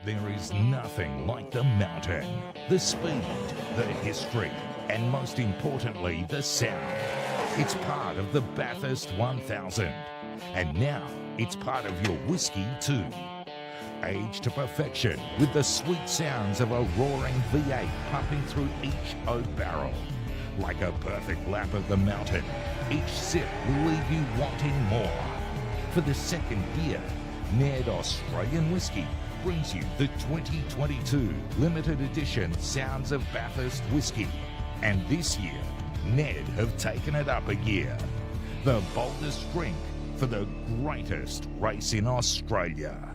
There is nothing like the mountain, the speed, the history, and most importantly, the sound. It's part of the Bathurst 1000, and now it's part of your whiskey too. Aged to perfection with the sweet sounds of a roaring V8 pumping through each oak barrel. Like a perfect lap of the mountain, each sip will leave you wanting more. For the second year, Ned Australian Whiskey brings you the 2022 limited edition Sounds of Bathurst Whiskey. And this year, Ned have taken it up a gear. The boldest drink for the greatest race in Australia.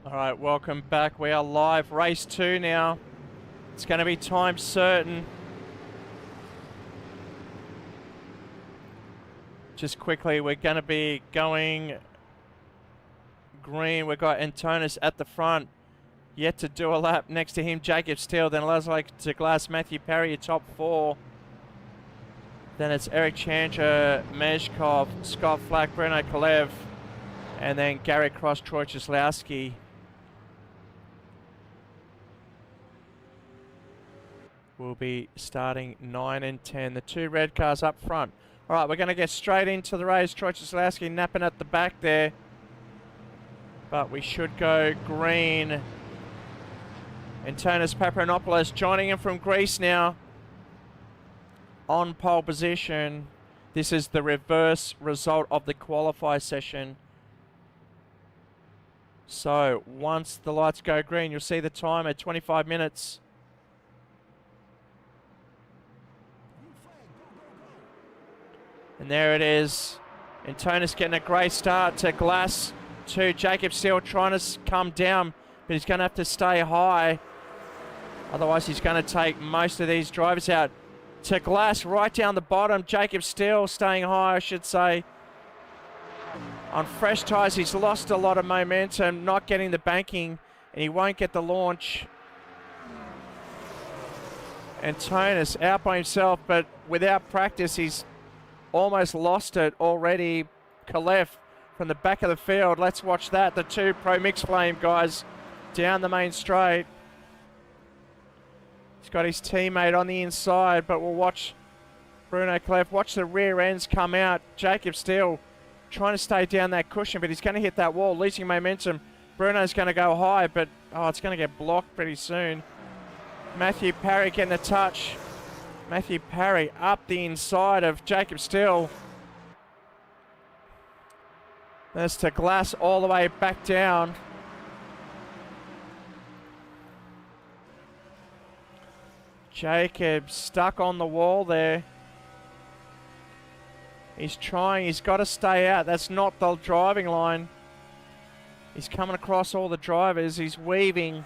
All right, welcome back. We are live. Race 2 now. It's going to be time certain. Just quickly, we're going to be going green. We've got Antonis at the front. Yet to do a lap. Next to him, Jacob Steele. Then Laszlo de Glass, Matthew Parry, your top 4. Then it's Eric Chandra, Mezhkov, Scott Flack, Bruno Kalev. And then Gary Cross, Troy Cieslawski. Will be starting 9 and 10. The 2 red cars up front. All right, we're going to get straight into the race. Troy Cieslawski napping at the back there. But we should go green. Antonis Paparanopoulos joining him from Greece now. On pole position. This is the reverse result of the qualify session. So once the lights go green, you'll see the time at 25 minutes. And there it is. Antonis getting a great start to Glass. To Jacob Steele trying to come down, but he's going to have to stay high. Otherwise, he's going to take most of these drivers out. To Glass right down the bottom. Jacob Steele staying high, I should say. On fresh tyres, he's lost a lot of momentum, not getting the banking, and he won't get the launch. Antonis out by himself, but without practice, he's almost lost it already. Kalev from the back of the field. Let's watch that. The 2 Pro Mixed Flame guys down the main straight. He's got his teammate on the inside, but we'll watch Bruno Kalev. Watch the rear ends come out. Jacob Steele trying to stay down that cushion, but he's going to hit that wall, losing momentum. Bruno's going to go high, but it's going to get blocked pretty soon. Matthew Parry getting a touch. Matthew Parry up the inside of Jacob Steele. There's to Glass all the way back down. Jacob stuck on the wall there. He's trying, he's got to stay out. That's not the driving line. He's coming across all the drivers. He's weaving,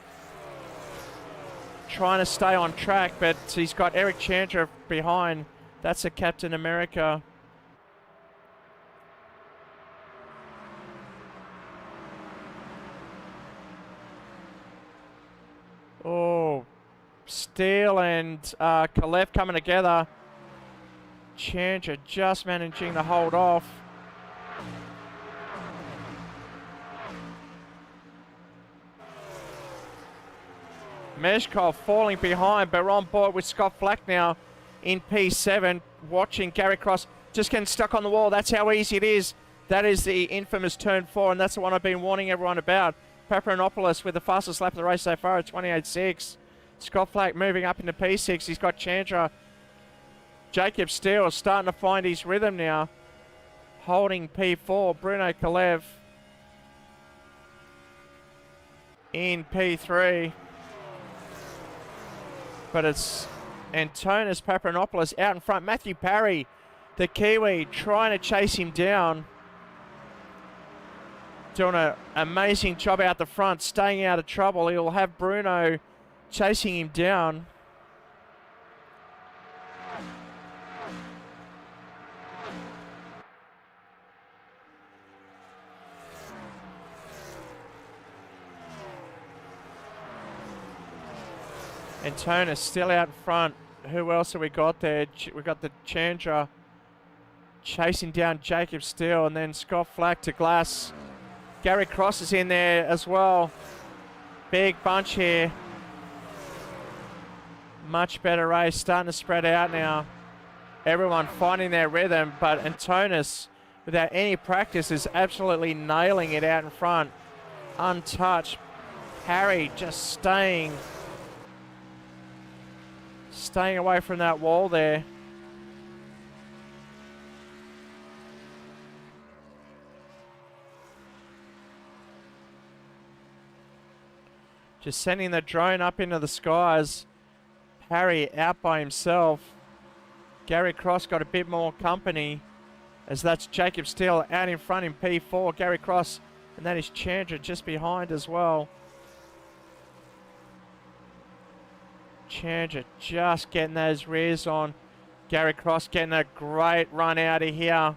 trying to stay on track, but he's got Eric Chandra behind. That's a Captain America. Oh, Steele and Kalev coming together. Chandra just managing to hold off. Meshkov falling behind, but we're on board with Scott Flack now in P7, watching Gary Cross just getting stuck on the wall. That's how easy it is. That is the infamous turn 4, and that's the one I've been warning everyone about. Paparanopoulos with the fastest lap of the race so far at 28.6. Scott Flack moving up into P6. He's got Chandra. Jacob Steele starting to find his rhythm now. Holding P4. Bruno Kalev in P3. But it's Antonis Paparanopoulos out in front. Matthew Parry, the Kiwi, trying to chase him down. Doing an amazing job out the front, staying out of trouble. He'll have Bruno chasing him down. Antonis still out in front. Who else have we got there? We got the Chandra chasing down Jacob Steele, and then Scott Flack to Glass. Gary Cross is in there as well. Big bunch here. Much better race, starting to spread out now. Everyone finding their rhythm, but Antonis, without any practice, is absolutely nailing it out in front. Untouched. Harry just staying away from that wall there. Just sending the drone up into the skies. Harry out by himself. Gary Cross got a bit more company, as that's Jacob Steele out in front in P4. Gary Cross, and that is Chandra just behind as well. Chandra just getting those rears on. Gary Cross getting a great run out of here.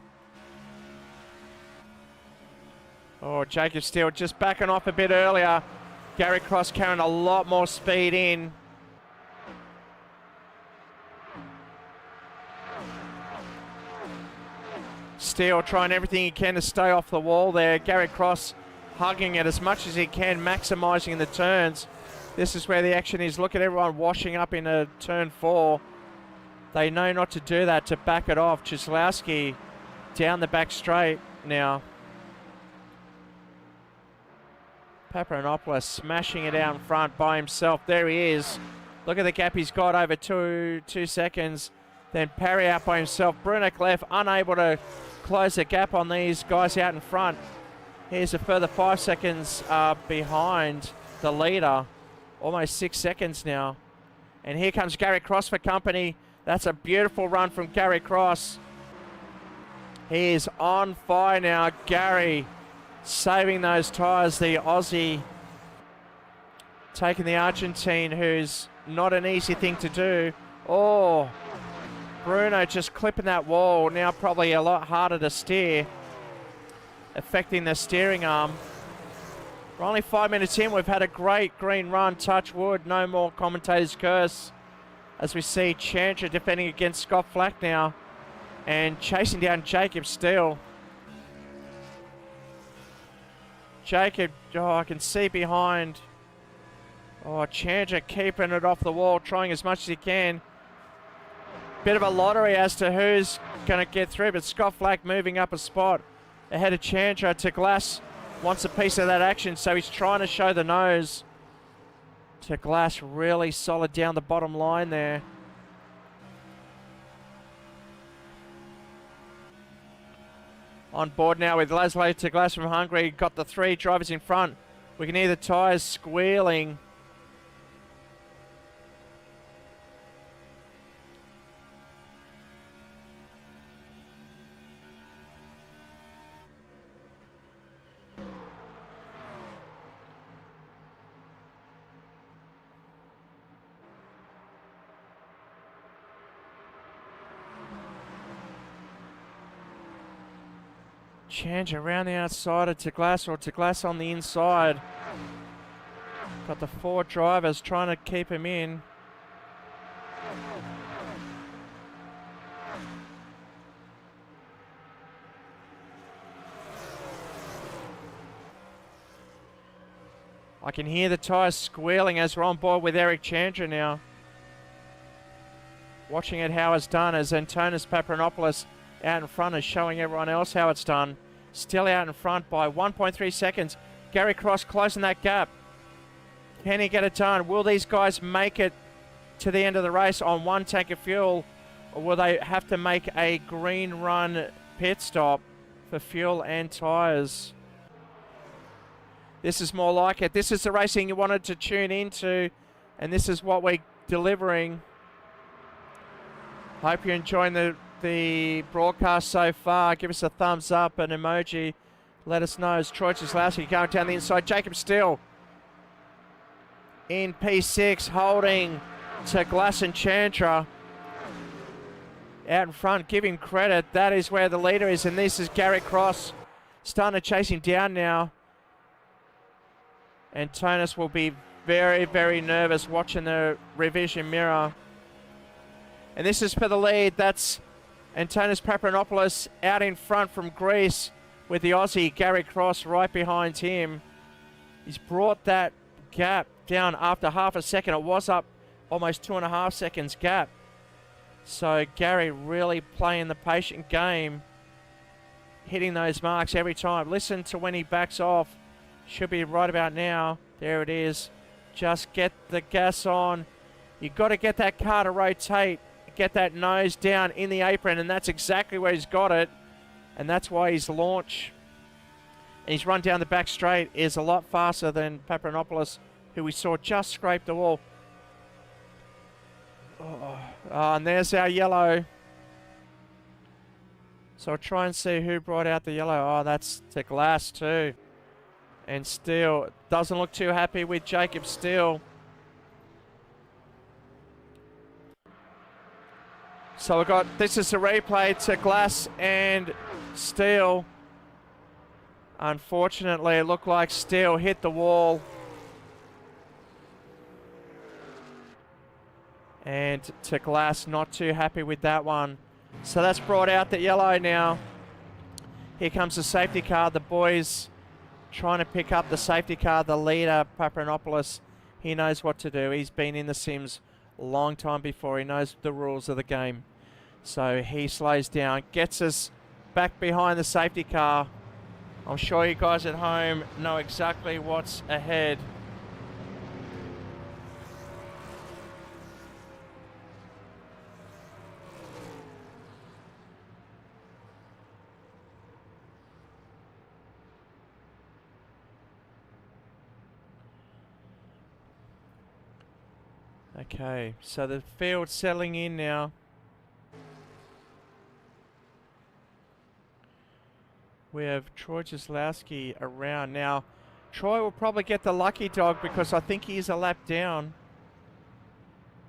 Oh, Jacob Steele just backing off a bit earlier. Gary Cross carrying a lot more speed in. Steele trying everything he can to stay off the wall there. Gary Cross hugging it as much as he can, maximising the turns. This is where the action is. Look at everyone washing up in a turn 4. They know not to do that, to back it off. Cieslawski down the back straight now. Paparanopoulos smashing it out in front by himself. There he is. Look at the gap he's got over two seconds. Then Parry out by himself. Bruno Clef unable to close the gap on these guys out in front. Here's a further 5 seconds behind the leader. Almost 6 seconds now. And here comes Gary Cross for company. That's a beautiful run from Gary Cross. He is on fire now. Gary saving those tyres. The Aussie taking the Argentine, who's not an easy thing to do. Oh, Bruno just clipping that wall. Now probably a lot harder to steer, affecting the steering arm. We're only 5 minutes in. We've had a great green run. Touch wood. No more commentators curse. As we see Chandra defending against Scott Flack now. And chasing down Jacob Steele. Jacob, oh, I can see behind. Oh, Chandra keeping it off the wall, trying as much as he can. Bit of a lottery as to who's going to get through, but Scott Flack moving up a spot ahead of Chandra. To Glass wants a piece of that action, so he's trying to show the nose. To Glass, really solid down the bottom line there. On board now with Laszlo to Glass from Hungary. Got the 3 drivers in front. We can hear the tyres squealing. Change around the outside to Glass, or to Glass on the inside. Got the 4 drivers trying to keep him in. I can hear the tyres squealing as we're on board with Eric Chandra now. Watching it how it's done as Antonis Papadopoulos out in front is showing everyone else how it's done. Still out in front by 1.3 seconds. Gary Cross closing that gap. Can he get it done? Will these guys make it to the end of the race on 1 tank of fuel? Or will they have to make a green run pit stop for fuel and tyres? This is more like it. This is the racing you wanted to tune into, and this is what we're delivering. Hope you're enjoying the broadcast so far. Give us a thumbs up, an emoji. Let us know. As Troy Kozlowski going down the inside. Jacob Steele in P6, holding to Glass and Chandra. Out in front, give him credit. That is where the leader is, and this is Gary Cross starting to chase him down now. And Antonis will be very, very nervous watching the revision mirror. And this is for the lead. That's Antonis Papadopoulos out in front from Greece with the Aussie Gary Cross right behind him. He's brought that gap down after half a second. It was up almost 2.5 seconds gap. So Gary really playing the patient game, hitting those marks every time. Listen to when he backs off. Should be right about now. There it is. Just get the gas on. You've got to get that car to rotate. Get that nose down in the apron, and that's exactly where he's got it. And that's why his launch and his run down the back straight is a lot faster than Papadopoulos, who we saw just scrape the wall. Oh, and there's our yellow. So I'll try and see who brought out the yellow. Oh, that's to Glass too. And Steele doesn't look too happy with Jacob Steele. So we've got, this is a replay to Glass and Steele. Unfortunately, it looked like Steele hit the wall. And to Glass, not too happy with that one. So that's brought out the yellow now. Here comes the safety car. The boys trying to pick up the safety car. The leader, Papadopoulos, he knows what to do. He's been in the Sims a long time before. He knows the rules of the game. So he slows down, gets us back behind the safety car. I'm sure you guys at home know exactly what's ahead. Okay, so the field's settling in now. We have Troy Kozlowski around. Now, Troy will probably get the lucky dog because I think he's a lap down.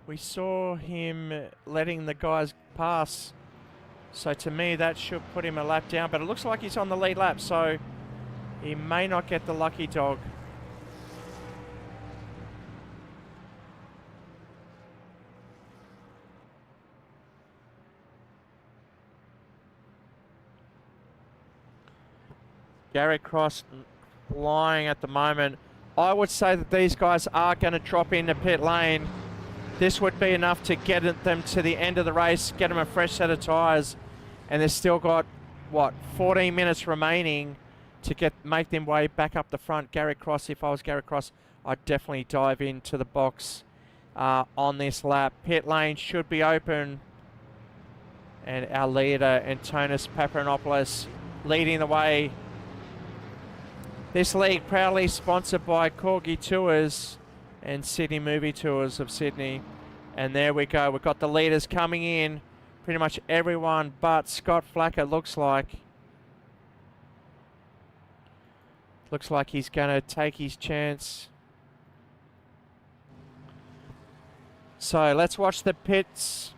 We saw him letting the guys pass. So to me, that should put him a lap down. But it looks like he's on the lead lap, so he may not get the lucky dog. Gary Cross flying at the moment. I would say that these guys are going to drop into pit lane. This would be enough to get them to the end of the race, get them a fresh set of tyres, and they've still got, what, 14 minutes remaining to make them way back up the front. Gary Cross, if I was Gary Cross, I'd definitely dive into the box on this lap. Pit lane should be open, and our leader, Antonis Papadopoulos, leading the way. This league proudly sponsored by Corgi Tours and Sydney Movie Tours of Sydney. And there we go. We've got the leaders coming in. Pretty much everyone but Scott Flack, it looks like. Looks like he's going to take his chance. So let's watch the pits.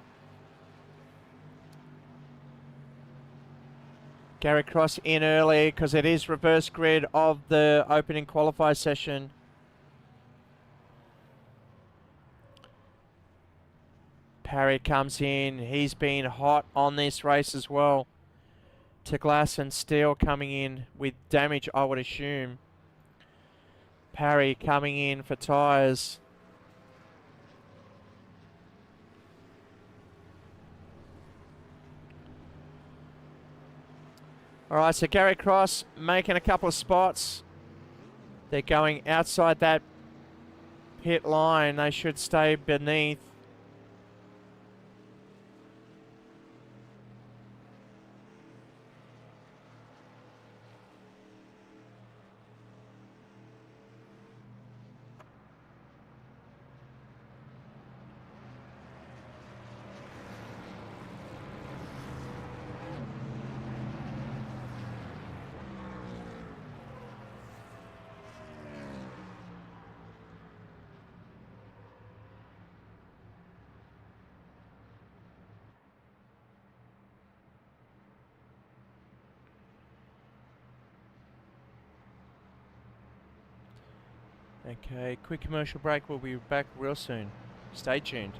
Gary Cross in early because it is reverse grid of the opening qualify session. Parry comes in. He's been hot on this race as well. To Glass and Steel coming in with damage, I would assume. Parry coming in for tyres. All right, so Gary Cross making a couple of spots. They're going outside that pit line. They should stay beneath. Okay, quick commercial break. We'll be back real soon. Stay tuned.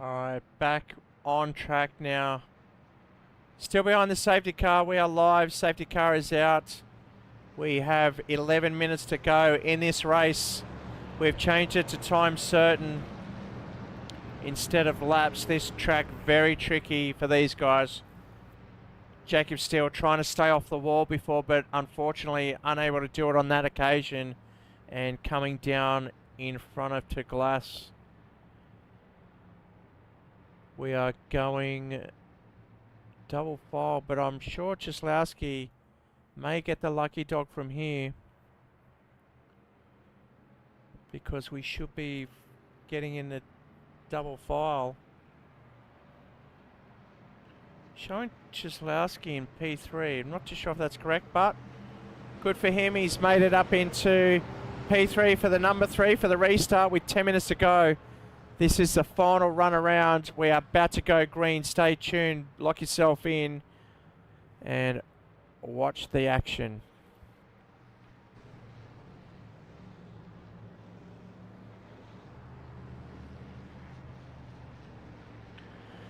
Alright, back on track now. Still behind the safety car. We are live. Safety car is out. We have 11 minutes to go in this race. We've changed it to time certain instead of laps. This track very tricky for these guys. Jacob Steele trying to stay off the wall before, but unfortunately unable to do it on that occasion and coming down in front of To Glass. We are going double file, but I'm sure Cieslawski may get the lucky dog from here because we should be getting in the double file. Showing Cieslawski in P3. I'm not too sure if that's correct, but good for him. He's made it up into P3 for the number 3 for the restart with 10 minutes to go. This is the final run around. We are about to go green. Stay tuned. Lock yourself in and watch the action.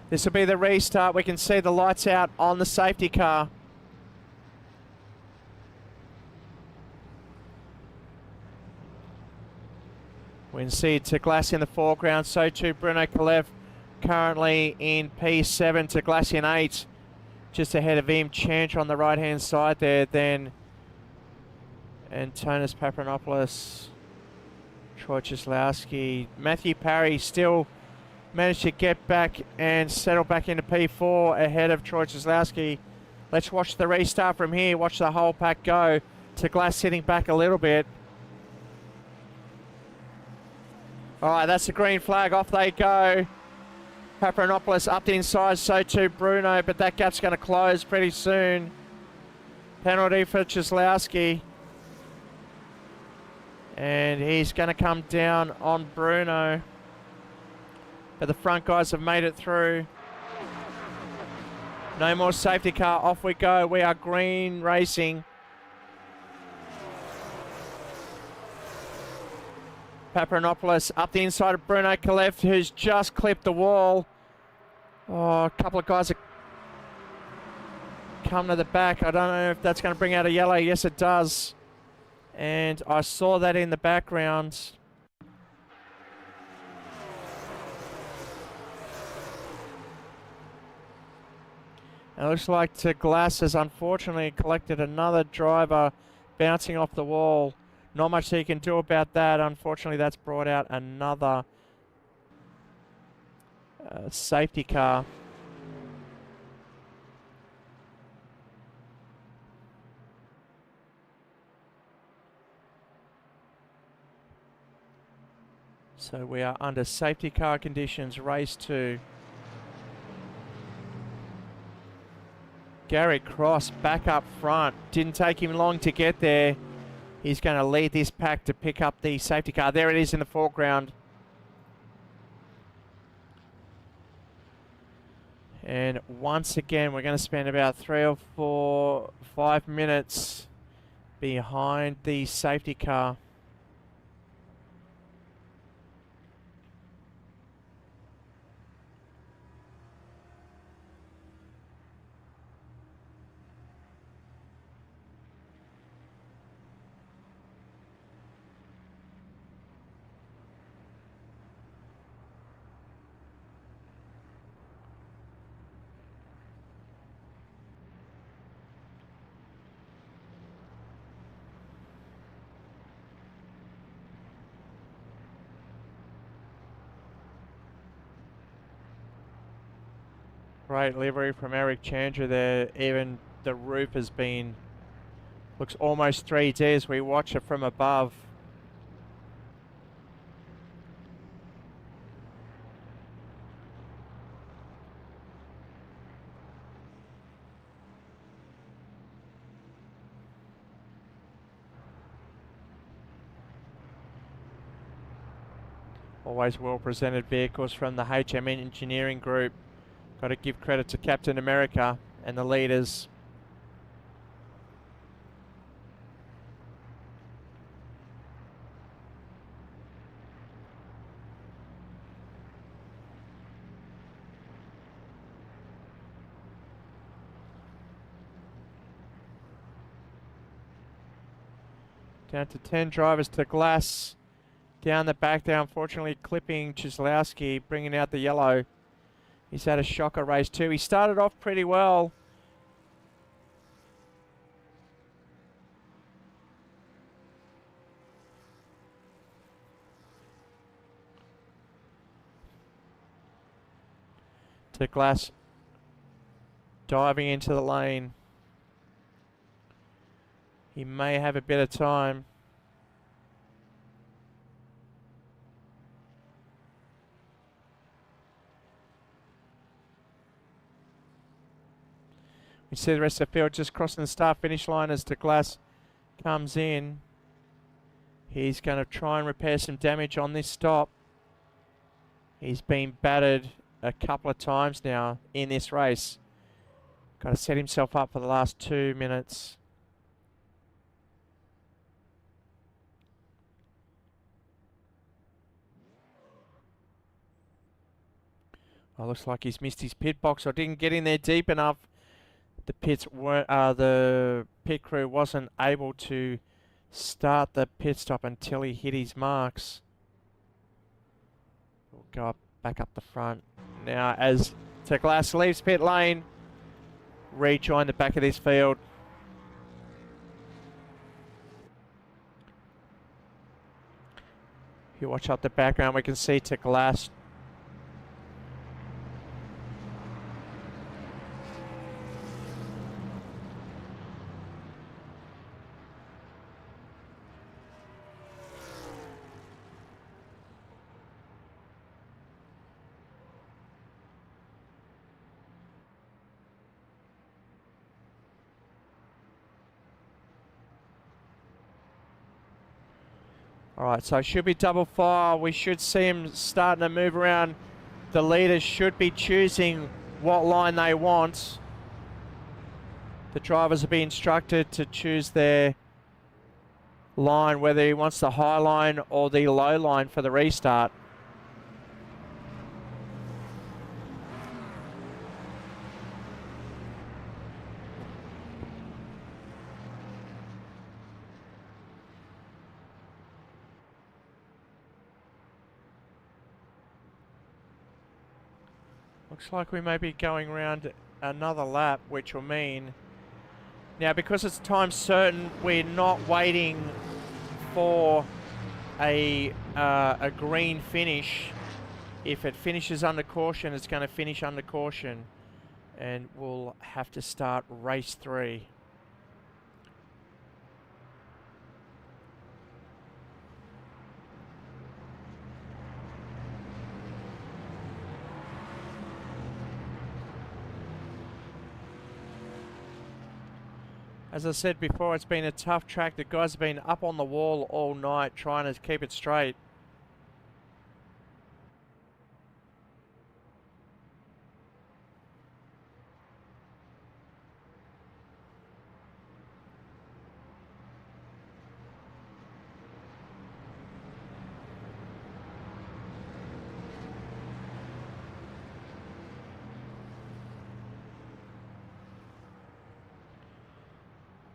This will be the restart. We can see the lights out on the safety car. We can see To Glass in the foreground, so too Bruno Kalev currently in P7, To Glass in 8, just ahead of him. Chanch on the right hand side there, then Antonis Papranopoulos, Troy Cieslawski. Matthew Parry still managed to get back and settle back into P4 ahead of Troy Cieslawski. Let's watch the restart from here, watch the whole pack go. To Glass sitting back a little bit. All right, that's the green flag. Off they go. Papranopoulos up the inside, so too Bruno, but that gap's going to close pretty soon. Penalty for Cieslawski. And he's going to come down on Bruno. But the front guys have made it through. No more safety car. Off we go. We are green racing. Papranopoulos up the inside of Bruno Kalev, who's just clipped the wall. Oh, a couple of guys have come to the back. I don't know if that's going to bring out a yellow. Yes, it does. And I saw that in the background. It looks like Glass has unfortunately collected another driver bouncing off the wall. Not much he can do about that. Unfortunately, that's brought out another safety car. So we are under safety car conditions, race 2. Gary Cross back up front. Didn't take him long to get there. He's going to lead this pack to pick up the safety car. There it is in the foreground. And once again, we're going to spend about 3 or 4, 5 minutes behind the safety car. Great livery from Eric Chandra there. Even the roof has been, looks almost 3D as we watch it from above. Always well presented vehicles from the HM Engineering Group. Got to give credit to Captain America and the leaders. Down to 10 drivers to Glass. Down the back there, unfortunately clipping Chislowski, bringing out the yellow. He's had a shocker race too. He started off pretty well. To Glass diving into the lane. He may have a bit of time. We see the rest of the field just crossing the start-finish line as Glass comes in. He's going to try and repair some damage on this stop. He's been battered a couple of times now in this race. Got to set himself up for the last 2 minutes. Oh, looks like he's missed his pit box or didn't get in there deep enough. The the pit crew wasn't able to start the pit stop until he hit his marks. We'll go up, back up the front. Now as Glass leaves pit lane, rejoin the back of this field. If you watch up the background, we can see Glass Alright, so it should be double file. We should see him starting to move around. The leaders should be choosing what line they want. The drivers will be instructed to choose their line, whether he wants the high line or the low line for the restart. Looks like we may be going around another lap, which will mean now, because it's time certain, we're not waiting for a green finish. If it finishes under caution, it's going to finish under caution, and we'll have to start race 3. As I said before, it's been a tough track. The guys have been up on the wall all night trying to keep it straight.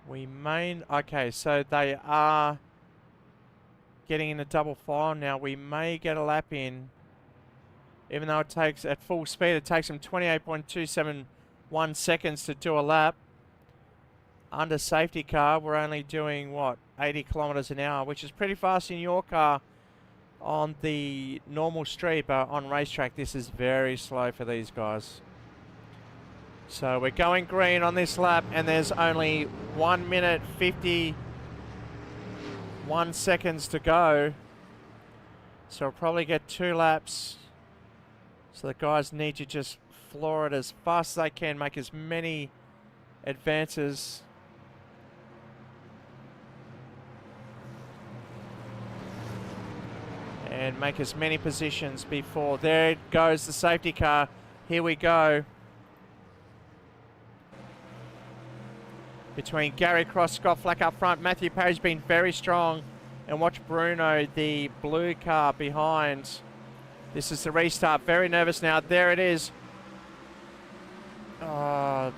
We may... Okay, so they are getting in a double file now. We may get a lap in. Even though it takes, at full speed, it takes them 28.271 seconds to do a lap. Under safety car, we're only doing, what, 80 kilometers an hour, which is pretty fast in your car on the normal street, but on racetrack, this is very slow for these guys. So we're going green on this lap, and there's only 1 minute 51 seconds to go. So we'll probably get 2 laps. So the guys need to just floor it as fast as they can, make as many advances. And make as many positions before. There goes the safety car. Here we go. Between Gary Cross, Scott Flack up front. Matthew Parry's been very strong. And watch Bruno, the blue car behind. This is the restart. Very nervous now. There it is. I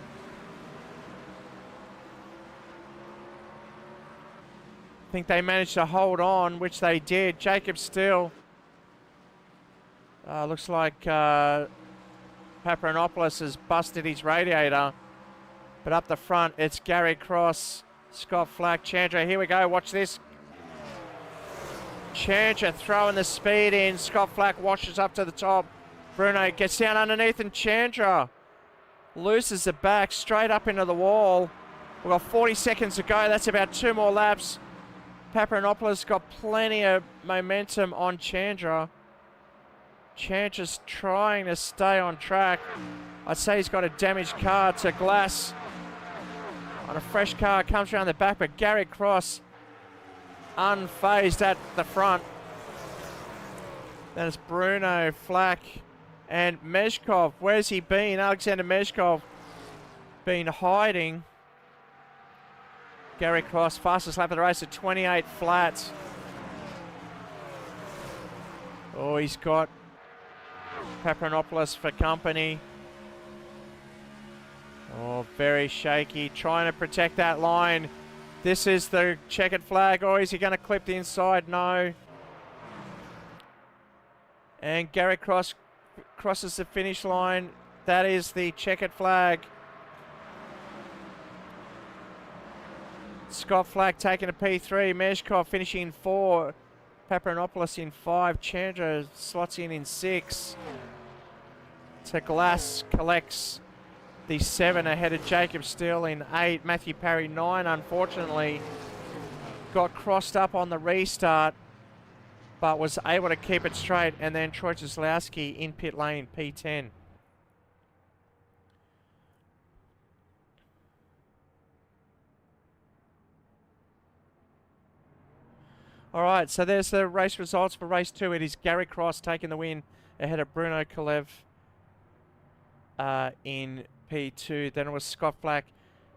think they managed to hold on, which they did. Jacob Steele. Looks like Paparanopoulos has busted his radiator. But up the front, it's Gary Cross, Scott Flack, Chandra. Here we go. Watch this. Chandra throwing the speed in. Scott Flack washes up to the top. Bruno gets down underneath, and Chandra loses the back straight up into the wall. We've got 40 seconds to go. That's about 2 more laps. Paparanopoulos got plenty of momentum on Chandra. Chandra's trying to stay on track. I'd say he's got a damaged car to Glass. On a fresh car, comes around the back, but Gary Cross unfazed at the front. Then it's Bruno, Flack, and Mezhkov. Where's he been? Alexander Mezhkov been hiding. Gary Cross, fastest lap of the race at 28 flat. Oh, he's got Paparanopoulos for company. Oh, very shaky, trying to protect that line. This is the checkered flag. Oh, is he going to clip the inside? No. And Gary Cross crosses the finish line. That is the checkered flag. Scott Flack taking a P3. Mezhkov finishing in 4. Paparanopoulos in 5. Chandra slots in 6. So Glass collects the 7 ahead of Jacob Steele in 8. Matthew Parry 9, unfortunately. Got crossed up on the restart, but was able to keep it straight. And then Troy Kozlowski in pit lane, P10. All right, so there's the race results for race 2. It is Gary Cross taking the win ahead of Bruno Kolev in P2. Then it was Scott Flack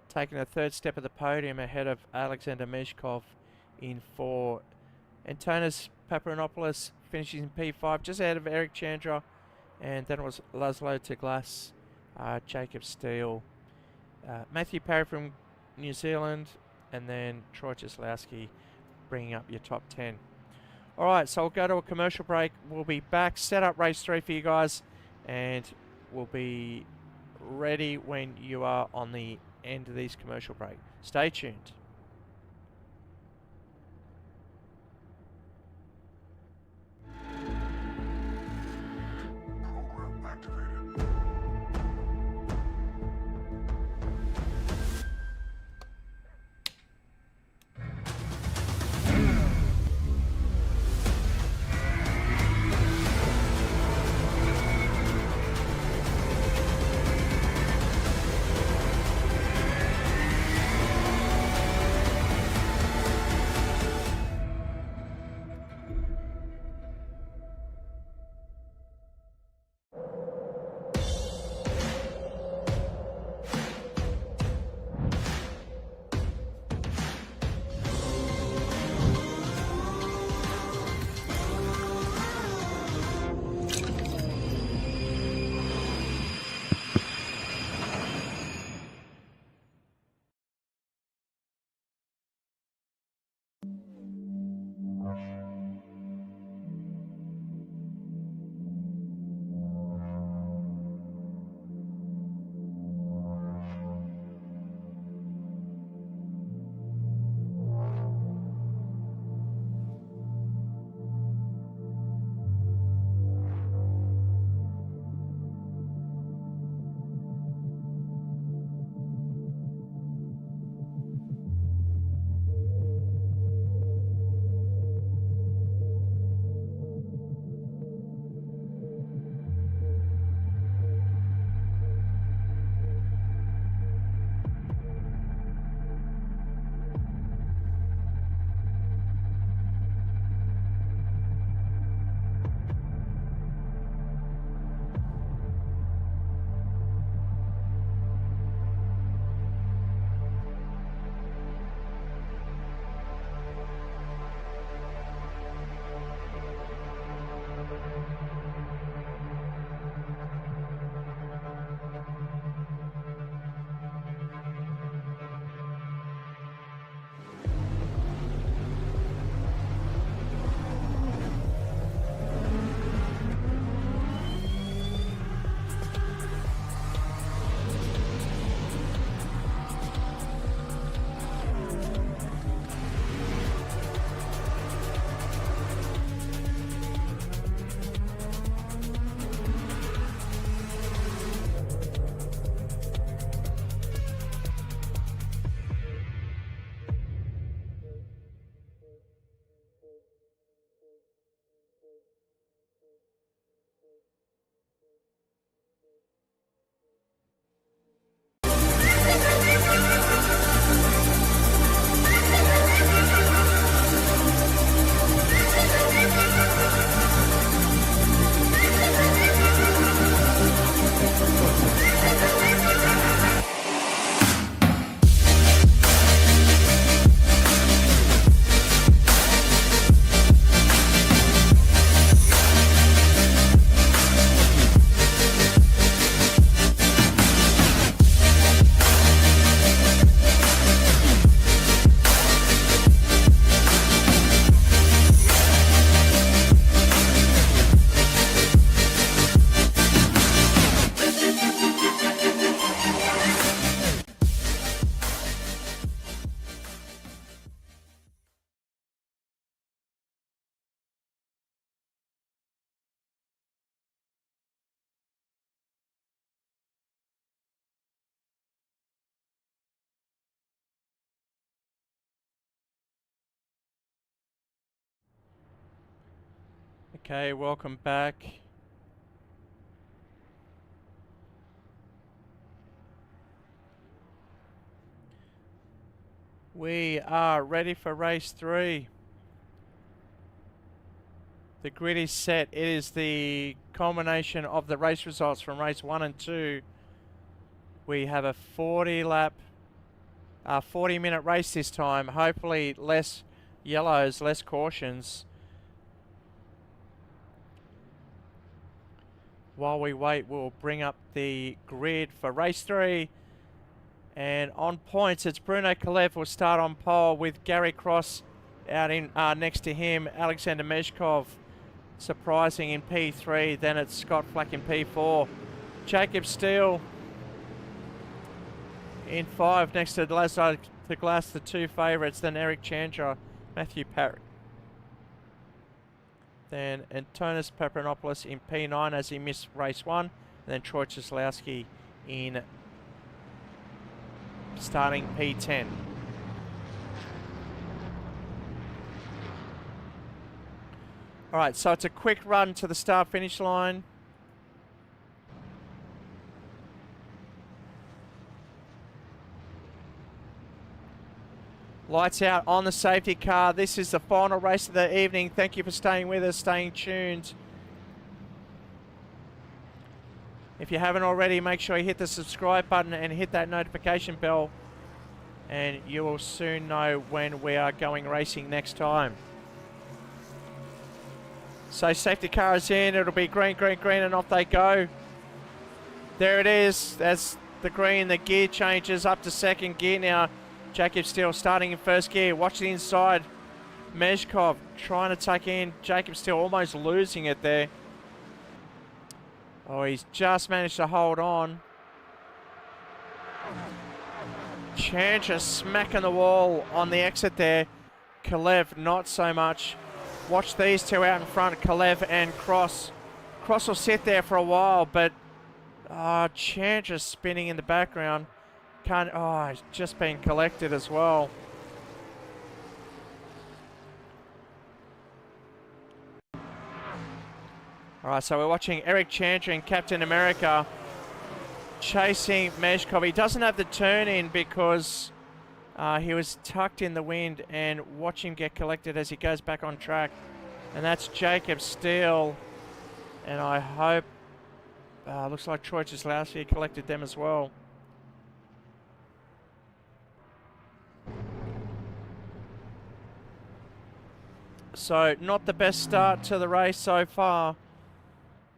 taking the 3rd step of the podium ahead of Alexander Mezhkov in 4. Antonis Paparanopoulos finishing in P5, just ahead of Eric Chandra. And then it was Laszlo Teglas, Jacob Steele, Matthew Parry from New Zealand, and then Troy Kozlowski bringing up your top 10. All right, so we'll go to a commercial break. We'll be back, set up race 3 for you guys, and we'll be ready when you are on the end of these commercial break. Stay tuned. Okay, welcome back. We are ready for race 3. The grid is set. It is the culmination of the race results from race 1 and 2. We have a 40-minute race this time. Hopefully less yellows, less cautions. While we wait, we'll bring up the grid for race 3. And on points, it's Bruno Kalev will start on pole with Gary Cross out in next to him. Alexander Meshkov surprising in P3. Then it's Scott Flack in P4. Jacob Steele In 5, next to Laszlo to Glass, the 2 favourites. Then Eric Chandra, Matthew Parry. Then Antonis Papanopoulos in P9 as he missed race 1. And then Troy Cieslawski in starting P10. Alright, so it's a quick run to the start-finish line. Lights out on the safety car. This is the final race of the evening. Thank you for staying with us, staying tuned. If you haven't already, make sure you hit the subscribe button and hit that notification bell, and you will soon know when we are going racing next time. So safety car is in. It'll be green, green, green, and off they go. There it is. That's the green. The gear changes up to second gear now. Jacob Steele starting in first gear. Watch the inside. Mezhkov trying to take in. Jacob Steele almost losing it there. Oh, he's just managed to hold on. Chandra smacking the wall on the exit there. Kalev not so much. Watch these two out in front, Kalev and Cross. Cross will sit there for a while, but Chandra spinning in the background. He's just been collected as well. Alright, so we're watching Eric Chandra and Captain America chasing Mezhkov. He doesn't have the turn in because he was tucked in the wind, and watch him get collected as he goes back on track. And that's Jacob Steele. And I hope, looks like Troy Cieslawski collected them as well. So not the best start to the race so far.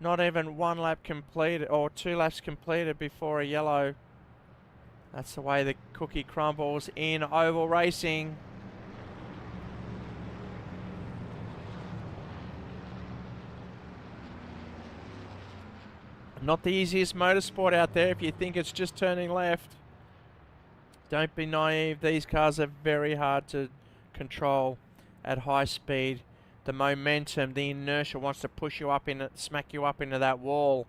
Not even 1 lap completed, or 2 laps completed before a yellow. That's the way the cookie crumbles in oval racing. Not the easiest motorsport out there if you think it's just turning left. Don't be naive. These cars are very hard to control at high speed. The momentum, the inertia wants to push you up in it, smack you up into that wall.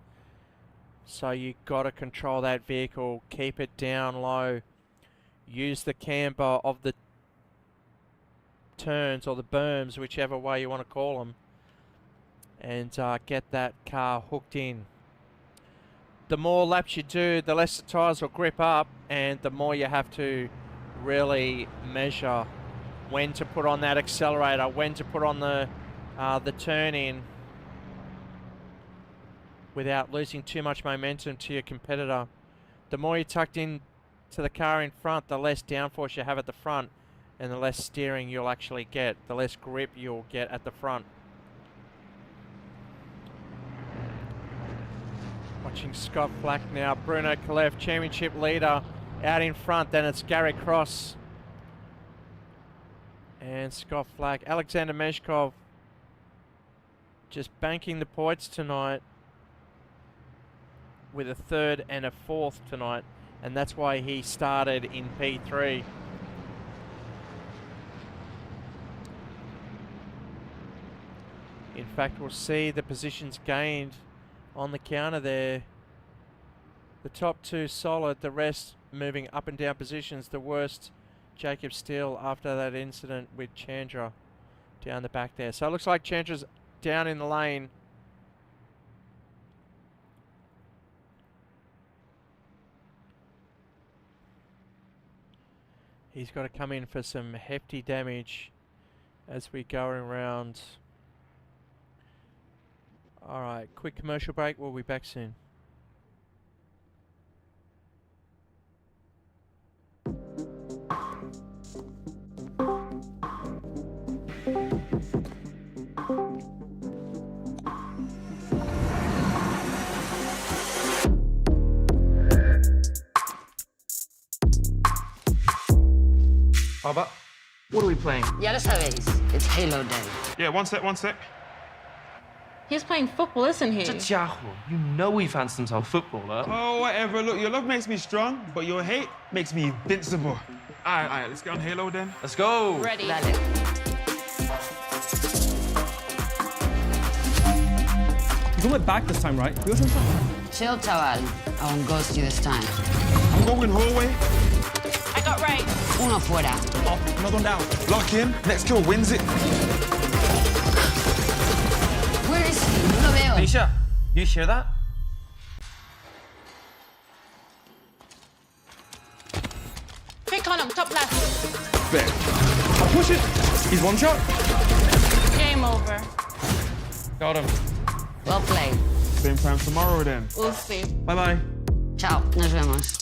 So you got to control that vehicle, keep it down low. Use the camber of the turns or the berms, whichever way you want to call them, and get that car hooked in. The more laps you do, the less the tyres will grip up, and the more you have to really measure when to put on that accelerator, when to put on the turn in without losing too much momentum to your competitor. The more you're tucked in to the car in front, the less downforce you have at the front, and the less steering you'll actually get, the less grip you'll get at the front. Watching Scott Flack now. Bruno Kalev, championship leader, out in front. Then it's Gary Cross and Scott Flack. Alexander Mezhkov just banking the points tonight with a 3rd and a 4th tonight, and that's why he started in P3. In fact, we'll see the positions gained on the counter there. The top 2 solid, the rest moving up and down positions. The worst, Jacob Steele, after that incident with Chandra down the back there. So it looks like Chandra's down in the lane. He's got to come in for some hefty damage as we go around. Alright, quick commercial break. We'll be back soon. But what are we playing? Ya lo sabéis, it's Halo Day. Yeah, one sec. He's playing football, isn't he? You know he fancies himself footballer. Oh, whatever. Look, your love makes me strong, but your hate makes me invincible. All right, let's get on Halo then. Let's go. Ready. Dale. You went back this time, right? Chill, chaval. I won't ghost you this time. I'm going hallway. I got right. Uno fuera. Oh, another one down. Lock in. Next kill wins it. Where is he? No lo veo. Nisha, do you hear that? Quick on him, top left. I'll push it. He's one shot. Game over. Got him. Well played. Same time tomorrow then. We'll see. Bye-bye. Ciao. Nos vemos.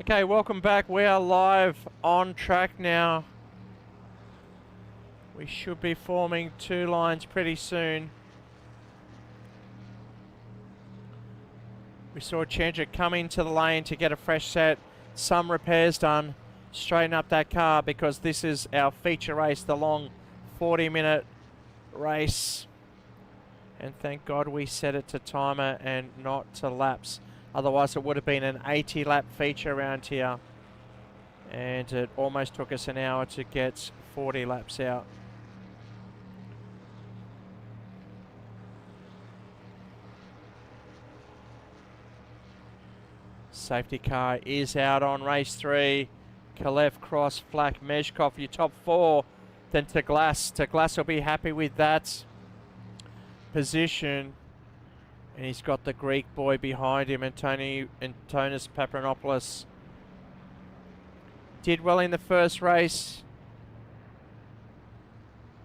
Okay, welcome back. We are live on track now. We should be forming 2 lines pretty soon. We saw Chandra come into the lane to get a fresh set, some repairs done, straighten up that car because this is our feature race, the long 40-minute race. And thank God we set it to timer and not to laps. Otherwise it would have been an 80-lap feature around here. And it almost took us an hour to get 40 laps out. Safety car is out on race 3. Kalev, Cross, Flack, Mezhkov, your top 4. Then to Glass. To Glass will be happy with that position. And he's got the Greek boy behind him, Antonis Papanopoulos. Did well in the first race.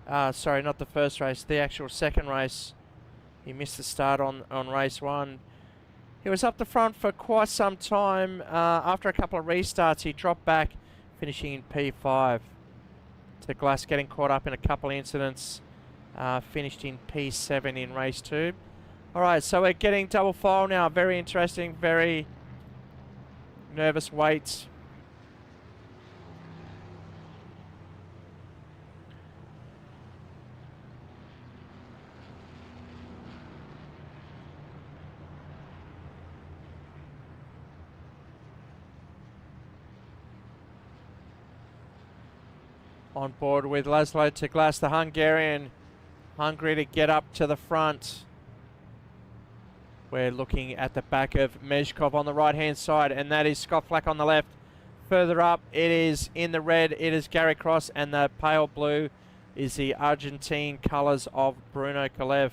Sorry, not the first race, the actual second race. He missed the start on race 1. He was up the front for quite some time. After a couple of restarts, he dropped back, finishing in P5. To Glass getting caught up in a couple of incidents. Finished in P7 in race 2. Alright, so we're getting double file now. Very interesting, very nervous wait. On board with Laszlo to Glass, the Hungarian, hungry to get up to the front. We're looking at the back of Mezhkov on the right-hand side, and that is Scott Flack on the left. Further up, it is in the red, it is Gary Cross, and the pale blue is the Argentine colours of Bruno Kalev.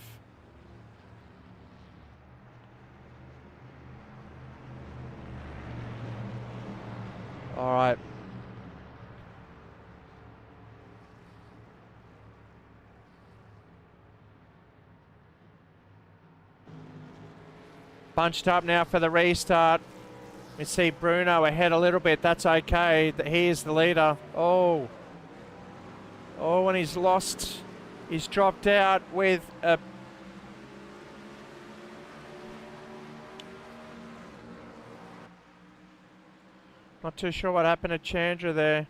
All right. Bunched up now for the restart. We see Bruno ahead a little bit. That's okay. He is the leader. Oh. Oh, and he's lost. He's dropped out with a... Not too sure what happened to Chandra there.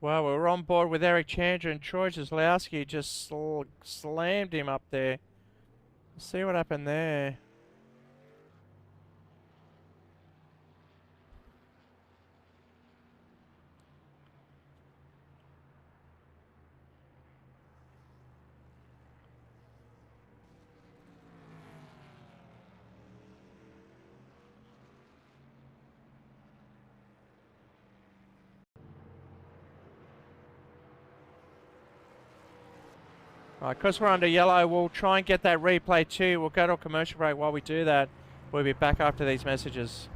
Well, we were on board with Eric Chandra, and Troy Zaslowski just slammed him up there. Let's see what happened there. Right, because we're under yellow, we'll try and get that replay too. We'll go to a commercial break. While we do that, we'll be back after these messages.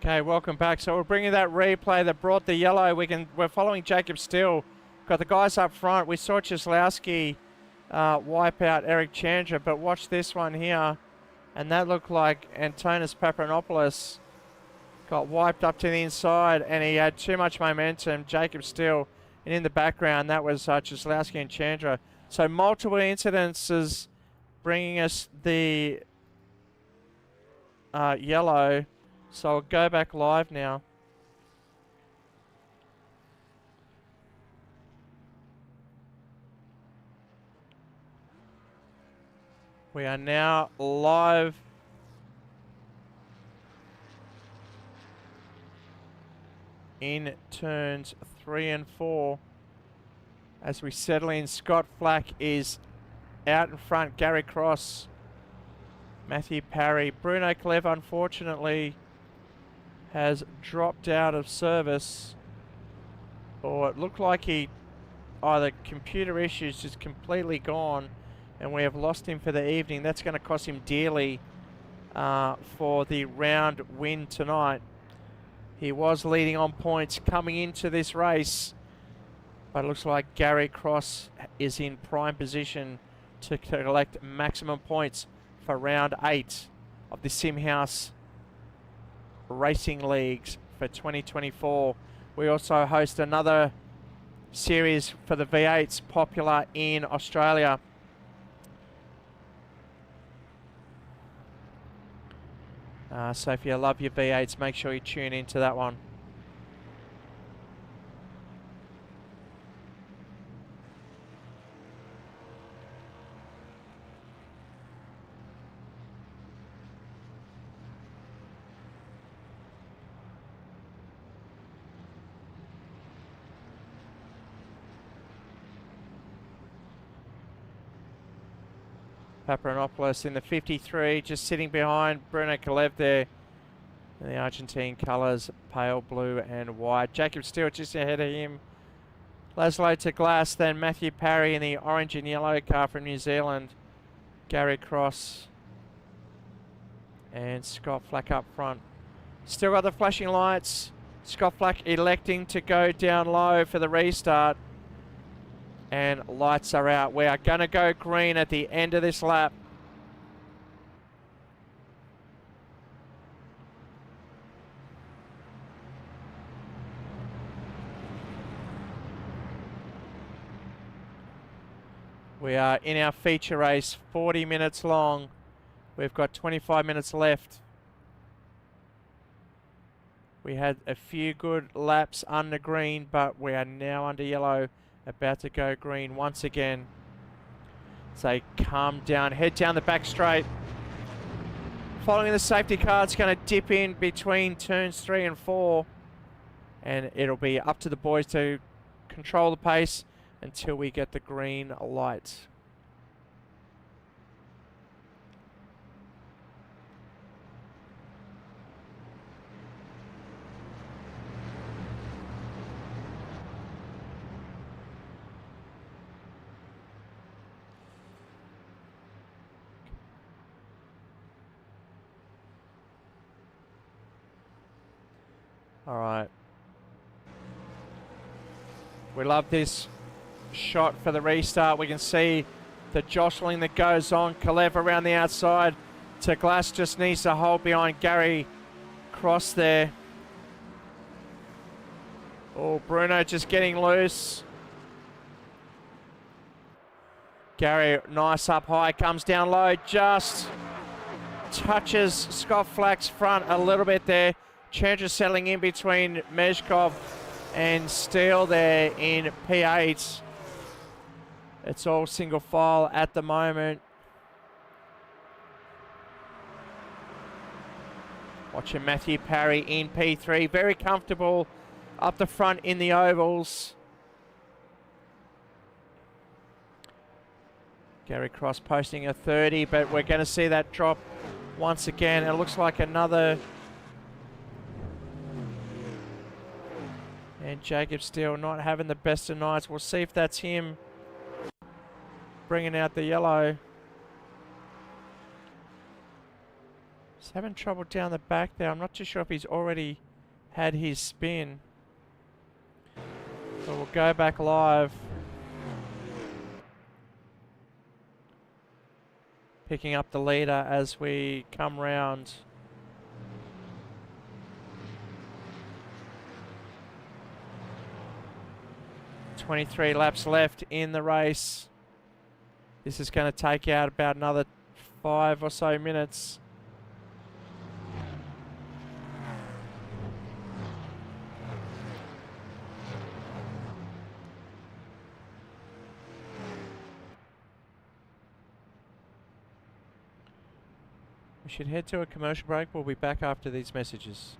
Okay, welcome back. So we're bringing that replay that brought the yellow. We're following Jacob Steele. Got the guys up front. We saw Cieslawski wipe out Eric Chandra, but watch this one here. And that looked like Antonis Papranopoulos got wiped up to the inside, and he had too much momentum. Jacob Steele, and in the background, that was Cieslawski and Chandra. So multiple incidences bringing us the yellow. So I'll go back live now. We are now live in turns 3 and 4. As we settle in, Scott Flack is out in front. Gary Cross, Matthew Parry. Bruno Clev, unfortunately, has dropped out of service. Or it looked like he either computer issues just completely gone, and we have lost him for the evening. That's going to cost him dearly for the round win tonight. He was leading on points coming into this race, but it looks like Gary Cross is in prime position to collect maximum points for round 8 of the SimHaus Racing Leagues for 2024. We also host another series for the V8s, popular in Australia. So if you love your V8s, make sure you tune into that one. Papranopoulos in the 53, just sitting behind Bruno Kalev there. In the Argentine colours, pale blue and white. Jacob Steele just ahead of him. Laszlo to Glass, then Matthew Parry in the orange and yellow car from New Zealand. Gary Cross and Scott Flack up front. Still got the flashing lights. Scott Flack electing to go down low for the restart. And lights are out. We are going to go green at the end of this lap. We are in our feature race, 40 minutes long. We've got 25 minutes left. We had a few good laps under green, but we are now under yellow. About to go green once again. So calm down, head down the back straight. Following the safety car, it's going to dip in between turns 3 and 4. And it'll be up to the boys to control the pace until we get the green light. All right. We love this shot for the restart. We can see the jostling that goes on. Kalev around the outside. To Glass just needs to hold behind Gary Cross there. Oh, Bruno just getting loose. Gary, nice up high, comes down low, just touches Scott Flack's front a little bit there. Chandra settling in between Mezhkov and Steele there in P8. It's all single file at the moment. Watching Matthew Parry in P3. Very comfortable up the front in the ovals. Gary Cross posting a 30, but we're going to see that drop once again. It looks like another... And Jacob Steele not having the best of nights. We'll see if that's him bringing out the yellow. He's having trouble down the back there. I'm not too sure if he's already had his spin. So we'll go back live. Picking up the leader as we come round. .23 laps left in the race. This is going to take out about another 5 or so minutes. We should head to a commercial break. We'll be back after these messages.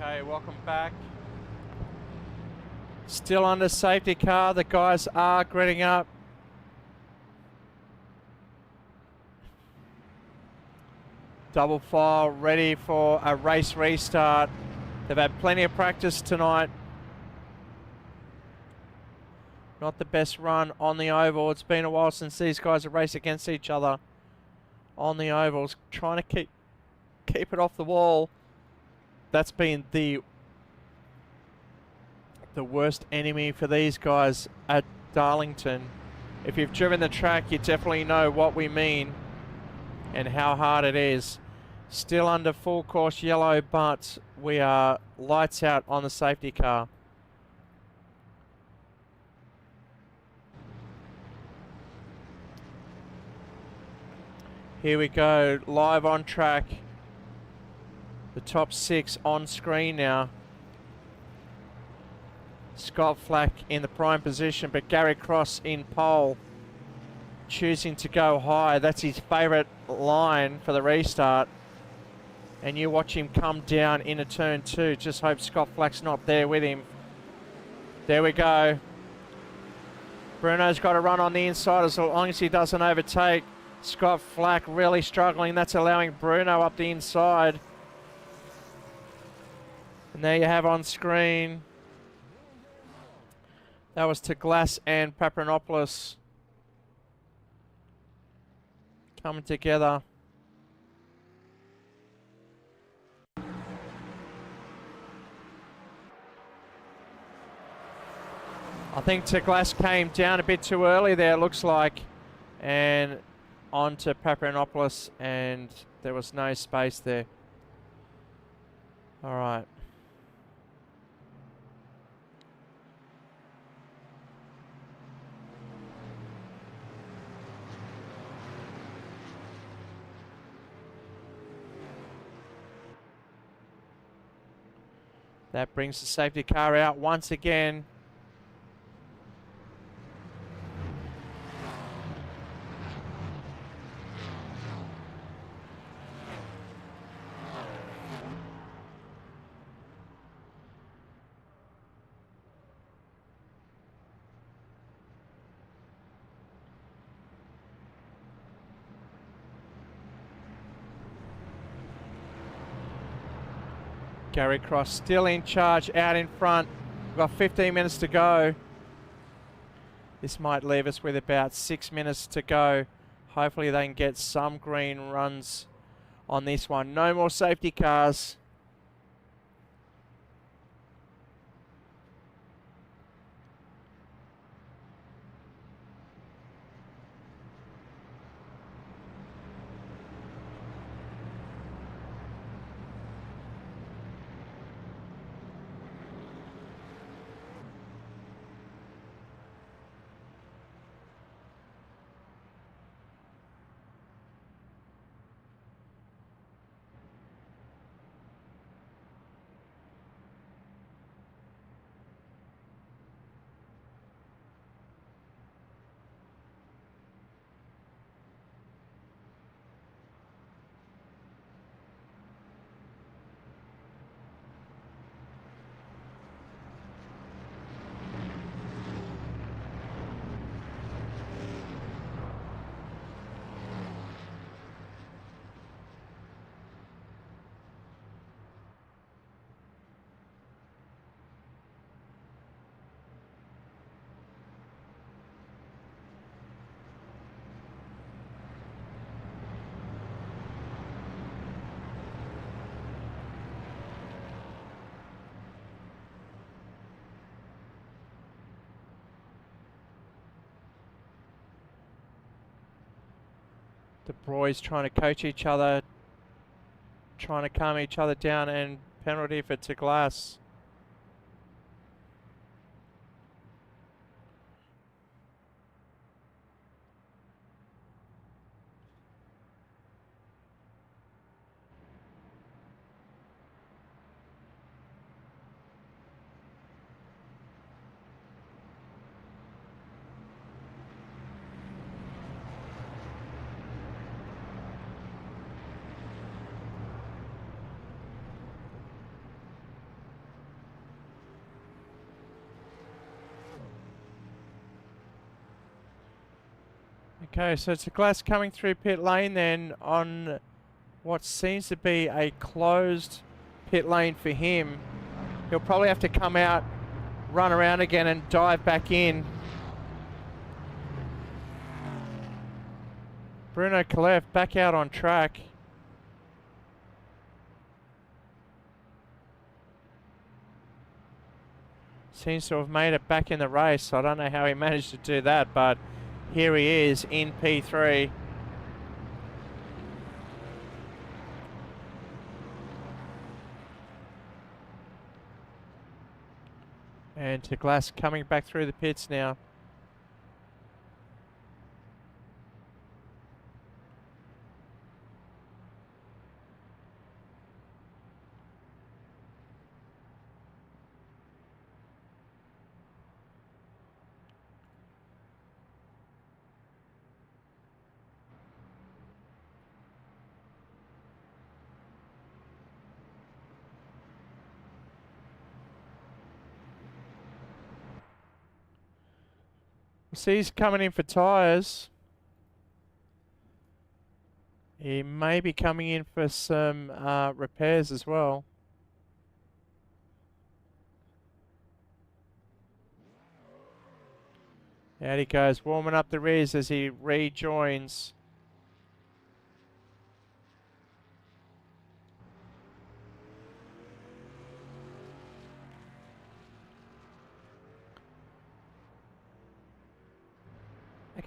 Okay, welcome back. Still under safety car. The guys are gritting up. Double file ready for a race restart. They've had plenty of practice tonight. Not the best run on the oval. It's been a while since these guys have raced against each other on the ovals. Trying to keep it off the wall. That's been the worst enemy for these guys at Darlington. If you've driven the track, you definitely know what we mean and how hard it is. Still under full course yellow, but we are lights out on the safety car. Here we go, live on track. The top 6 on screen now. Scott Flack in the prime position, but Gary Cross in pole, choosing to go high. That's his favourite line for the restart. And you watch him come down into turn 2. Just hope Scott Flack's not there with him. There we go. Bruno's got to run on the inside as long as he doesn't overtake. Scott Flack really struggling. That's allowing Bruno up the inside. And there you have on screen. That was to Glass and Papranopoulos coming together. I think Teglass came down a bit too early there, looks like, and on to Papranopoulos, and there was no space there. All right. That brings the safety car out once again. Gary Cross still in charge, out in front. We've got 15 minutes to go. This might leave us with about 6 minutes to go. Hopefully they can get some green runs on this one. No more safety cars. The boys trying to coach each other, trying to calm each other down, and penalty for Teglass. Okay, so it's a Glass coming through pit lane then on what seems to be a closed pit lane for him. He'll probably have to come out, run around again and dive back in. Bruno Kalev back out on track. Seems to have made it back in the race. So I don't know how he managed to do that, but here he is in P3. And to Glass coming back through the pits now. See, he's coming in for tyres. He may be coming in for some repairs as well. Out he goes, warming up the rears as he rejoins.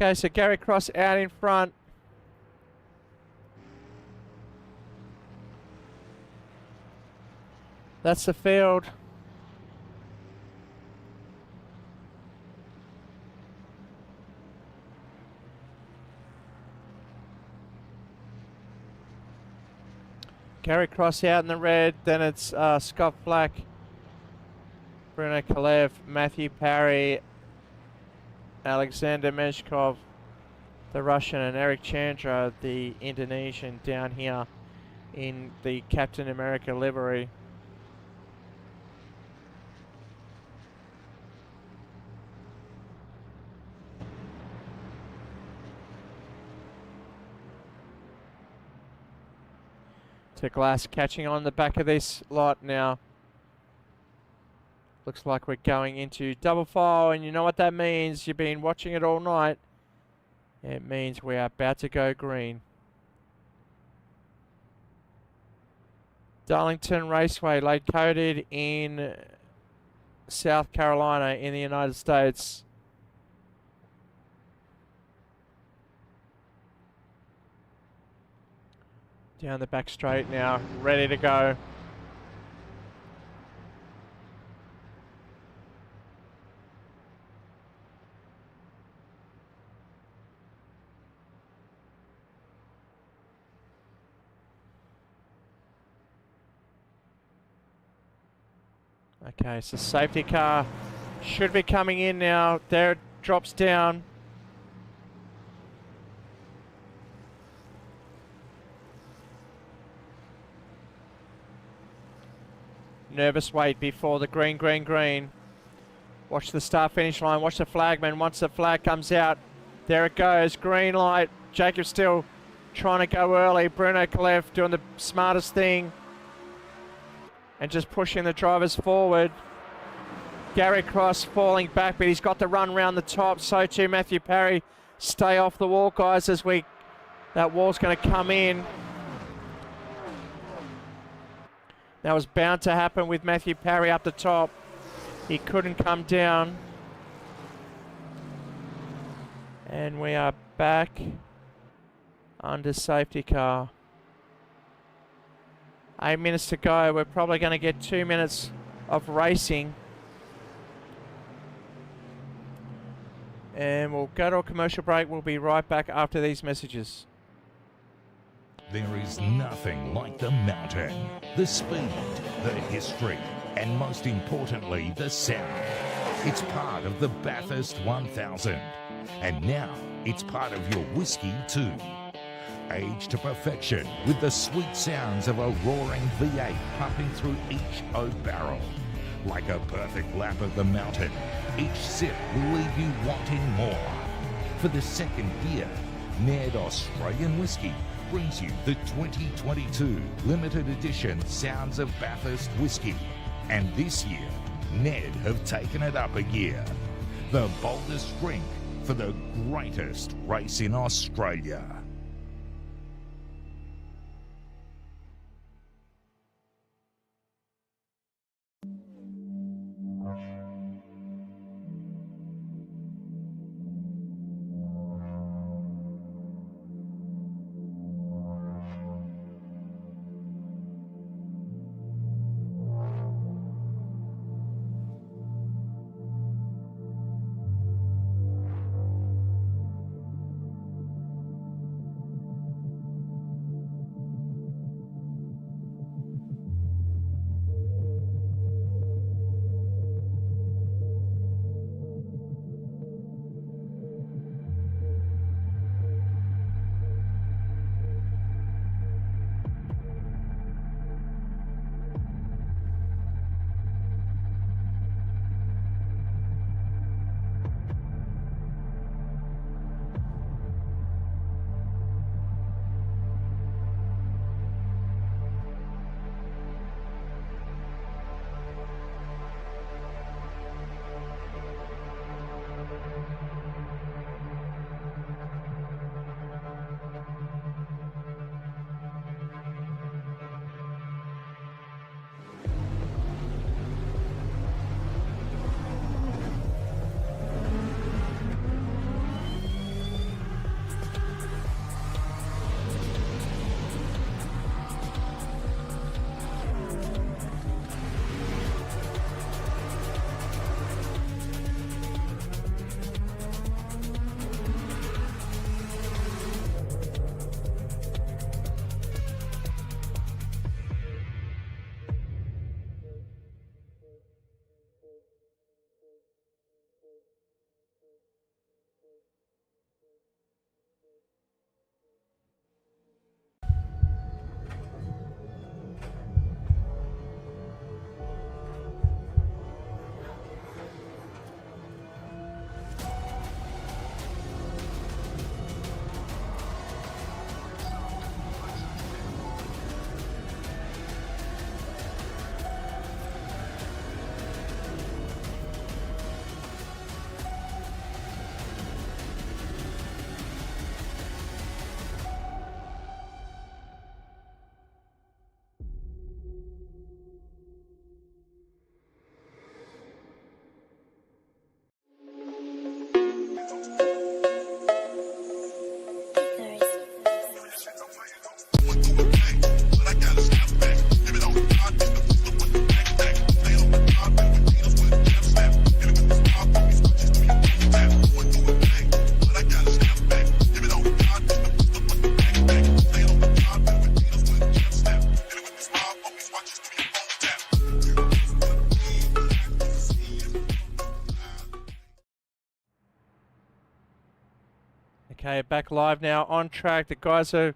Okay, so Gary Cross out in front. That's the field. Gary Cross out in the red, then it's Scott Flack, Bruno Kalev, Matthew Parry, Alexander Meshkov, the Russian, and Eric Chandra, the Indonesian, down here in the Captain America livery. To Glass catching on the back of this lot now. Looks like we're going into double file, and you know what that means. You've been watching it all night. It means we are about to go green. Darlington Raceway, located in South Carolina in the United States. Down the back straight now, ready to go. Okay, so safety car should be coming in now. There it drops down. Nervous wait before the green. Watch the start finish line, watch the flagman. Once the flag comes out, there it goes, green light. Jacob still trying to go early. Bruno Kalev doing the smartest thing and just pushing the drivers forward. Gary Cross falling back, but he's got the run round the top. So too Matthew Parry. Stay off the wall, guys, as that wall's going to come in. That was bound to happen with Matthew Parry up the top. He couldn't come down. And we are back under safety car. 8 minutes to go. We're probably going to get 2 minutes of racing. And we'll go to a commercial break. We'll be right back after these messages. There is nothing like the mountain, the speed, the history, and most importantly, the sound. It's part of the Bathurst 1000. And now it's part of your whiskey too. Aged to perfection with the sweet sounds of a roaring V8 pumping through each oak barrel. Like a perfect lap of the mountain, each sip will leave you wanting more. For the second year, Ned Australian Whiskey brings you the 2022 limited edition Sounds of Bathurst Whiskey. And this year, Ned have taken it up a gear. The boldest drink for the greatest race in Australia. Okay, back live now, on track. The guys are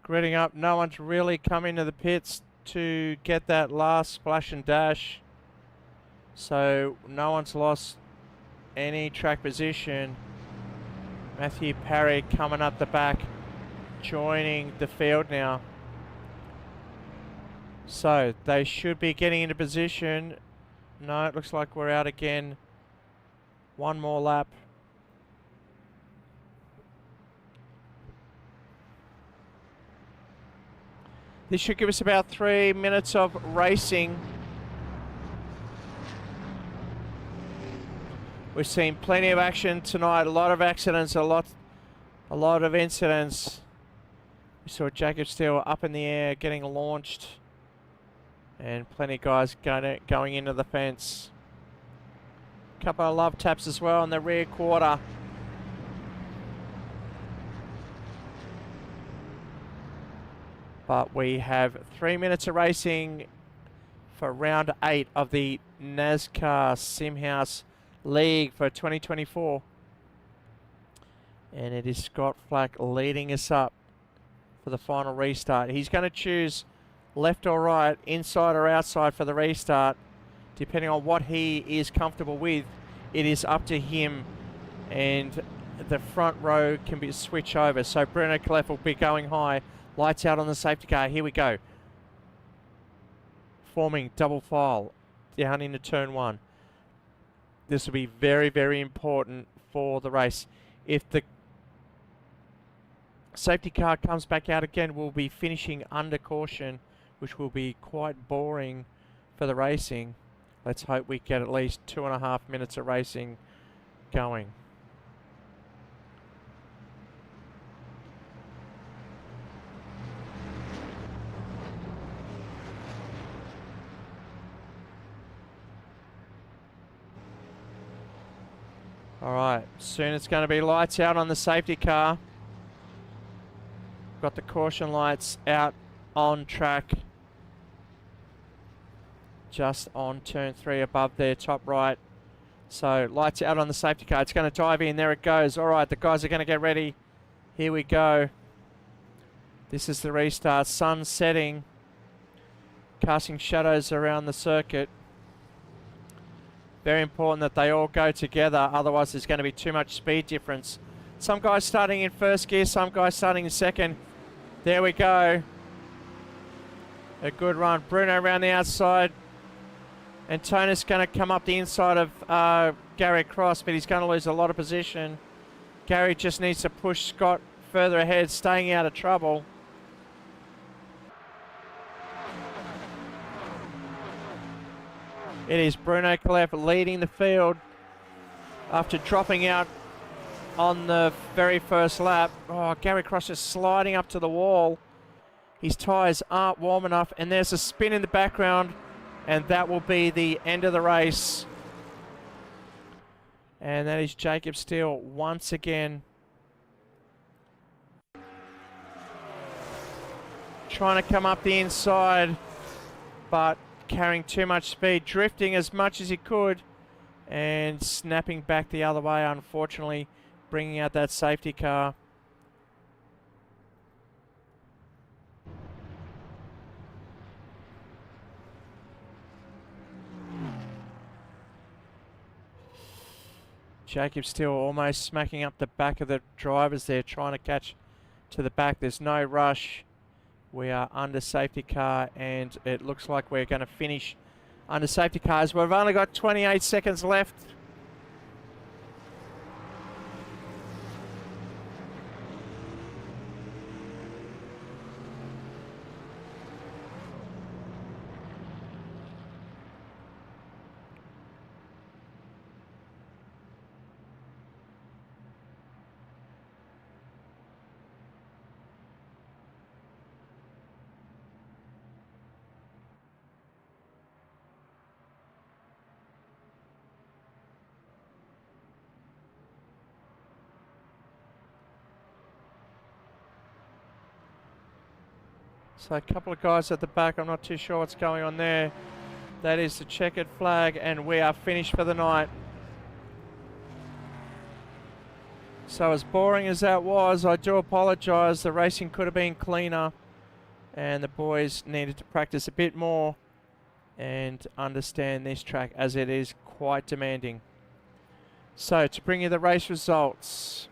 gritting up. No one's really come into the pits to get that last splash and dash. So no one's lost any track position. Matthew Parry coming up the back, joining the field now. So they should be getting into position. No, it looks like we're out again. One more lap. This should give us about 3 minutes of racing. We've seen plenty of action tonight, a lot of accidents, a lot of incidents. We saw Jacob Steele up in the air getting launched, and plenty of guys going into the fence. Couple of love taps as well in the rear quarter. But we have 3 minutes of racing for round 8 of the NASCAR SimHaus League for 2024. And it is Scott Flack leading us up for the final restart. He's going to choose left or right, inside or outside for the restart, depending on what he is comfortable with. It is up to him, and the front row can be switch over. So Bruno Clef will be going high. Lights out on the safety car. Here we go. Forming double file down into turn 1. This will be very, very important for the race. If the safety car comes back out again, we'll be finishing under caution, which will be quite boring for the racing. Let's hope we get at least 2.5 minutes of racing going. All right, soon it's going to be lights out on the safety car. Got the caution lights out on track. Just on turn 3 above there, top right. So lights out on the safety car. It's going to dive in. There it goes. All right, the guys are going to get ready. Here we go. This is the restart. Sun setting. Casting shadows around the circuit. Very important that they all go together. Otherwise, there's going to be too much speed difference. Some guys starting in first gear. Some guys starting in second. There we go. A good run. Bruno around the outside. Antonis going to come up the inside of Gary Cross, but he's going to lose a lot of position. Gary just needs to push Scott further ahead, staying out of trouble. It is Bruno Clef leading the field after dropping out on the very first lap. Oh, Gary Cross is sliding up to the wall. His tyres aren't warm enough, and there's a spin in the background. And that will be the end of the race. And that is Jacob Steele once again trying to come up the inside, but carrying too much speed, drifting as much as he could and snapping back the other way, unfortunately bringing out that safety car. Jacob Steele almost smacking up the back of the drivers there, trying to catch to the back. There's no rush. We are under safety car, and it looks like we're going to finish under safety cars. We've only got 28 seconds left. So a couple of guys at the back, I'm not too sure what's going on there. That is the checkered flag, and we are finished for the night. So as boring as that was, I do apologise. The racing could have been cleaner, and the boys needed to practice a bit more and understand this track, as it is quite demanding. So to bring you the race results.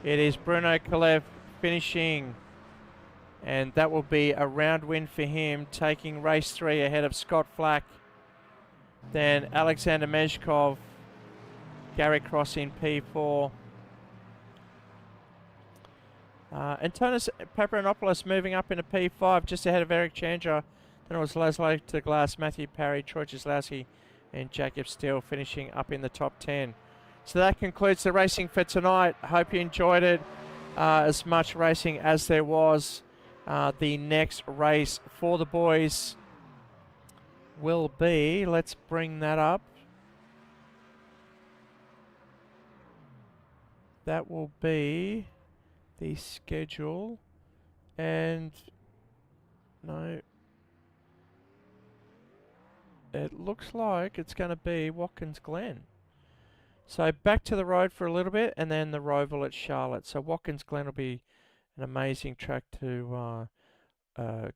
It is Bruno Kalev finishing, and that will be a round win for him, taking race 3 ahead of Scott Flack. Then Alexander Mezhkov, Gary Cross in P4. Antonis Paparanopoulos moving up into P5, just ahead of Eric Chandra. Then it was Laszlo to Glass, Matthew Parry, Troy Jaslowski, and Jacob Steele finishing up in the top 10. So that concludes the racing for tonight. I hope you enjoyed it. As much racing as there was. The next race for the boys will be, let's bring that up. That will be the schedule, and no, it looks like it's going to be Watkins Glen. So back to the road for a little bit, and then the Roval at Charlotte. So Watkins Glen will be an amazing track to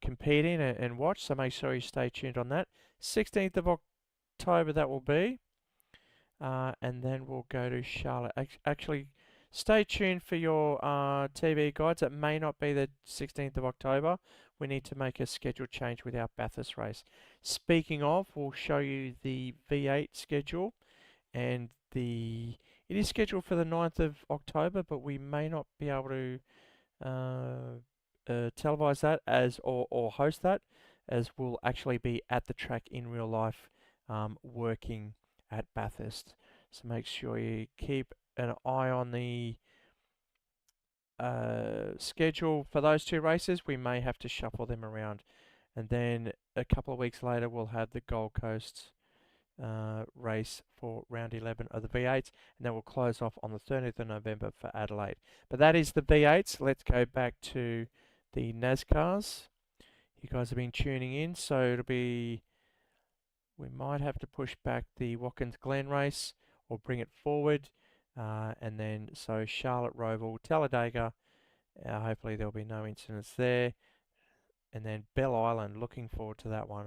compete in and watch, so make sure you stay tuned on that. 16th of October that will be, and then we'll go to Charlotte. Actually, stay tuned for your TV guides. It may not be the 16th of October. We need to make a schedule change with our Bathurst race. Speaking of, we'll show you the V8 schedule, and it is scheduled for the 9th of October, but we may not be able to televise that or host that, as we'll actually be at the track in real life, working at Bathurst. So make sure you keep an eye on the schedule for those two races. We may have to shuffle them around, and then a couple of weeks later we'll have the Gold Coast race for round 11 of the V8s, and then we'll close off on the 30th of November for Adelaide. But that is the V8s. Let's go back to the NASCARs. You guys have been tuning in, so it'll be, we might have to push back the Watkins Glen race or bring it forward, and then so Charlotte, Roval, Talladega, hopefully there'll be no incidents there, and then Bell Island, looking forward to that one,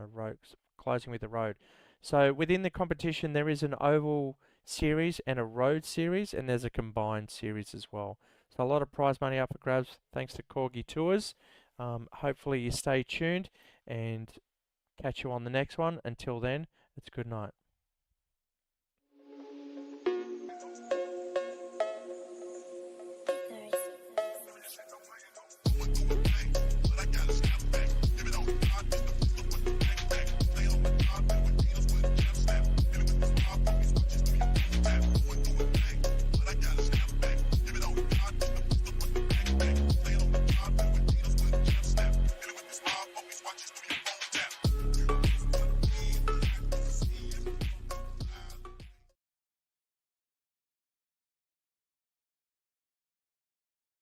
closing with the road. So within the competition there is an oval series and a road series, and there's a combined series as well. So a lot of prize money up for grabs thanks to Corgi Tours. Hopefully you stay tuned, and catch you on the next one. Until then, it's good night. Watch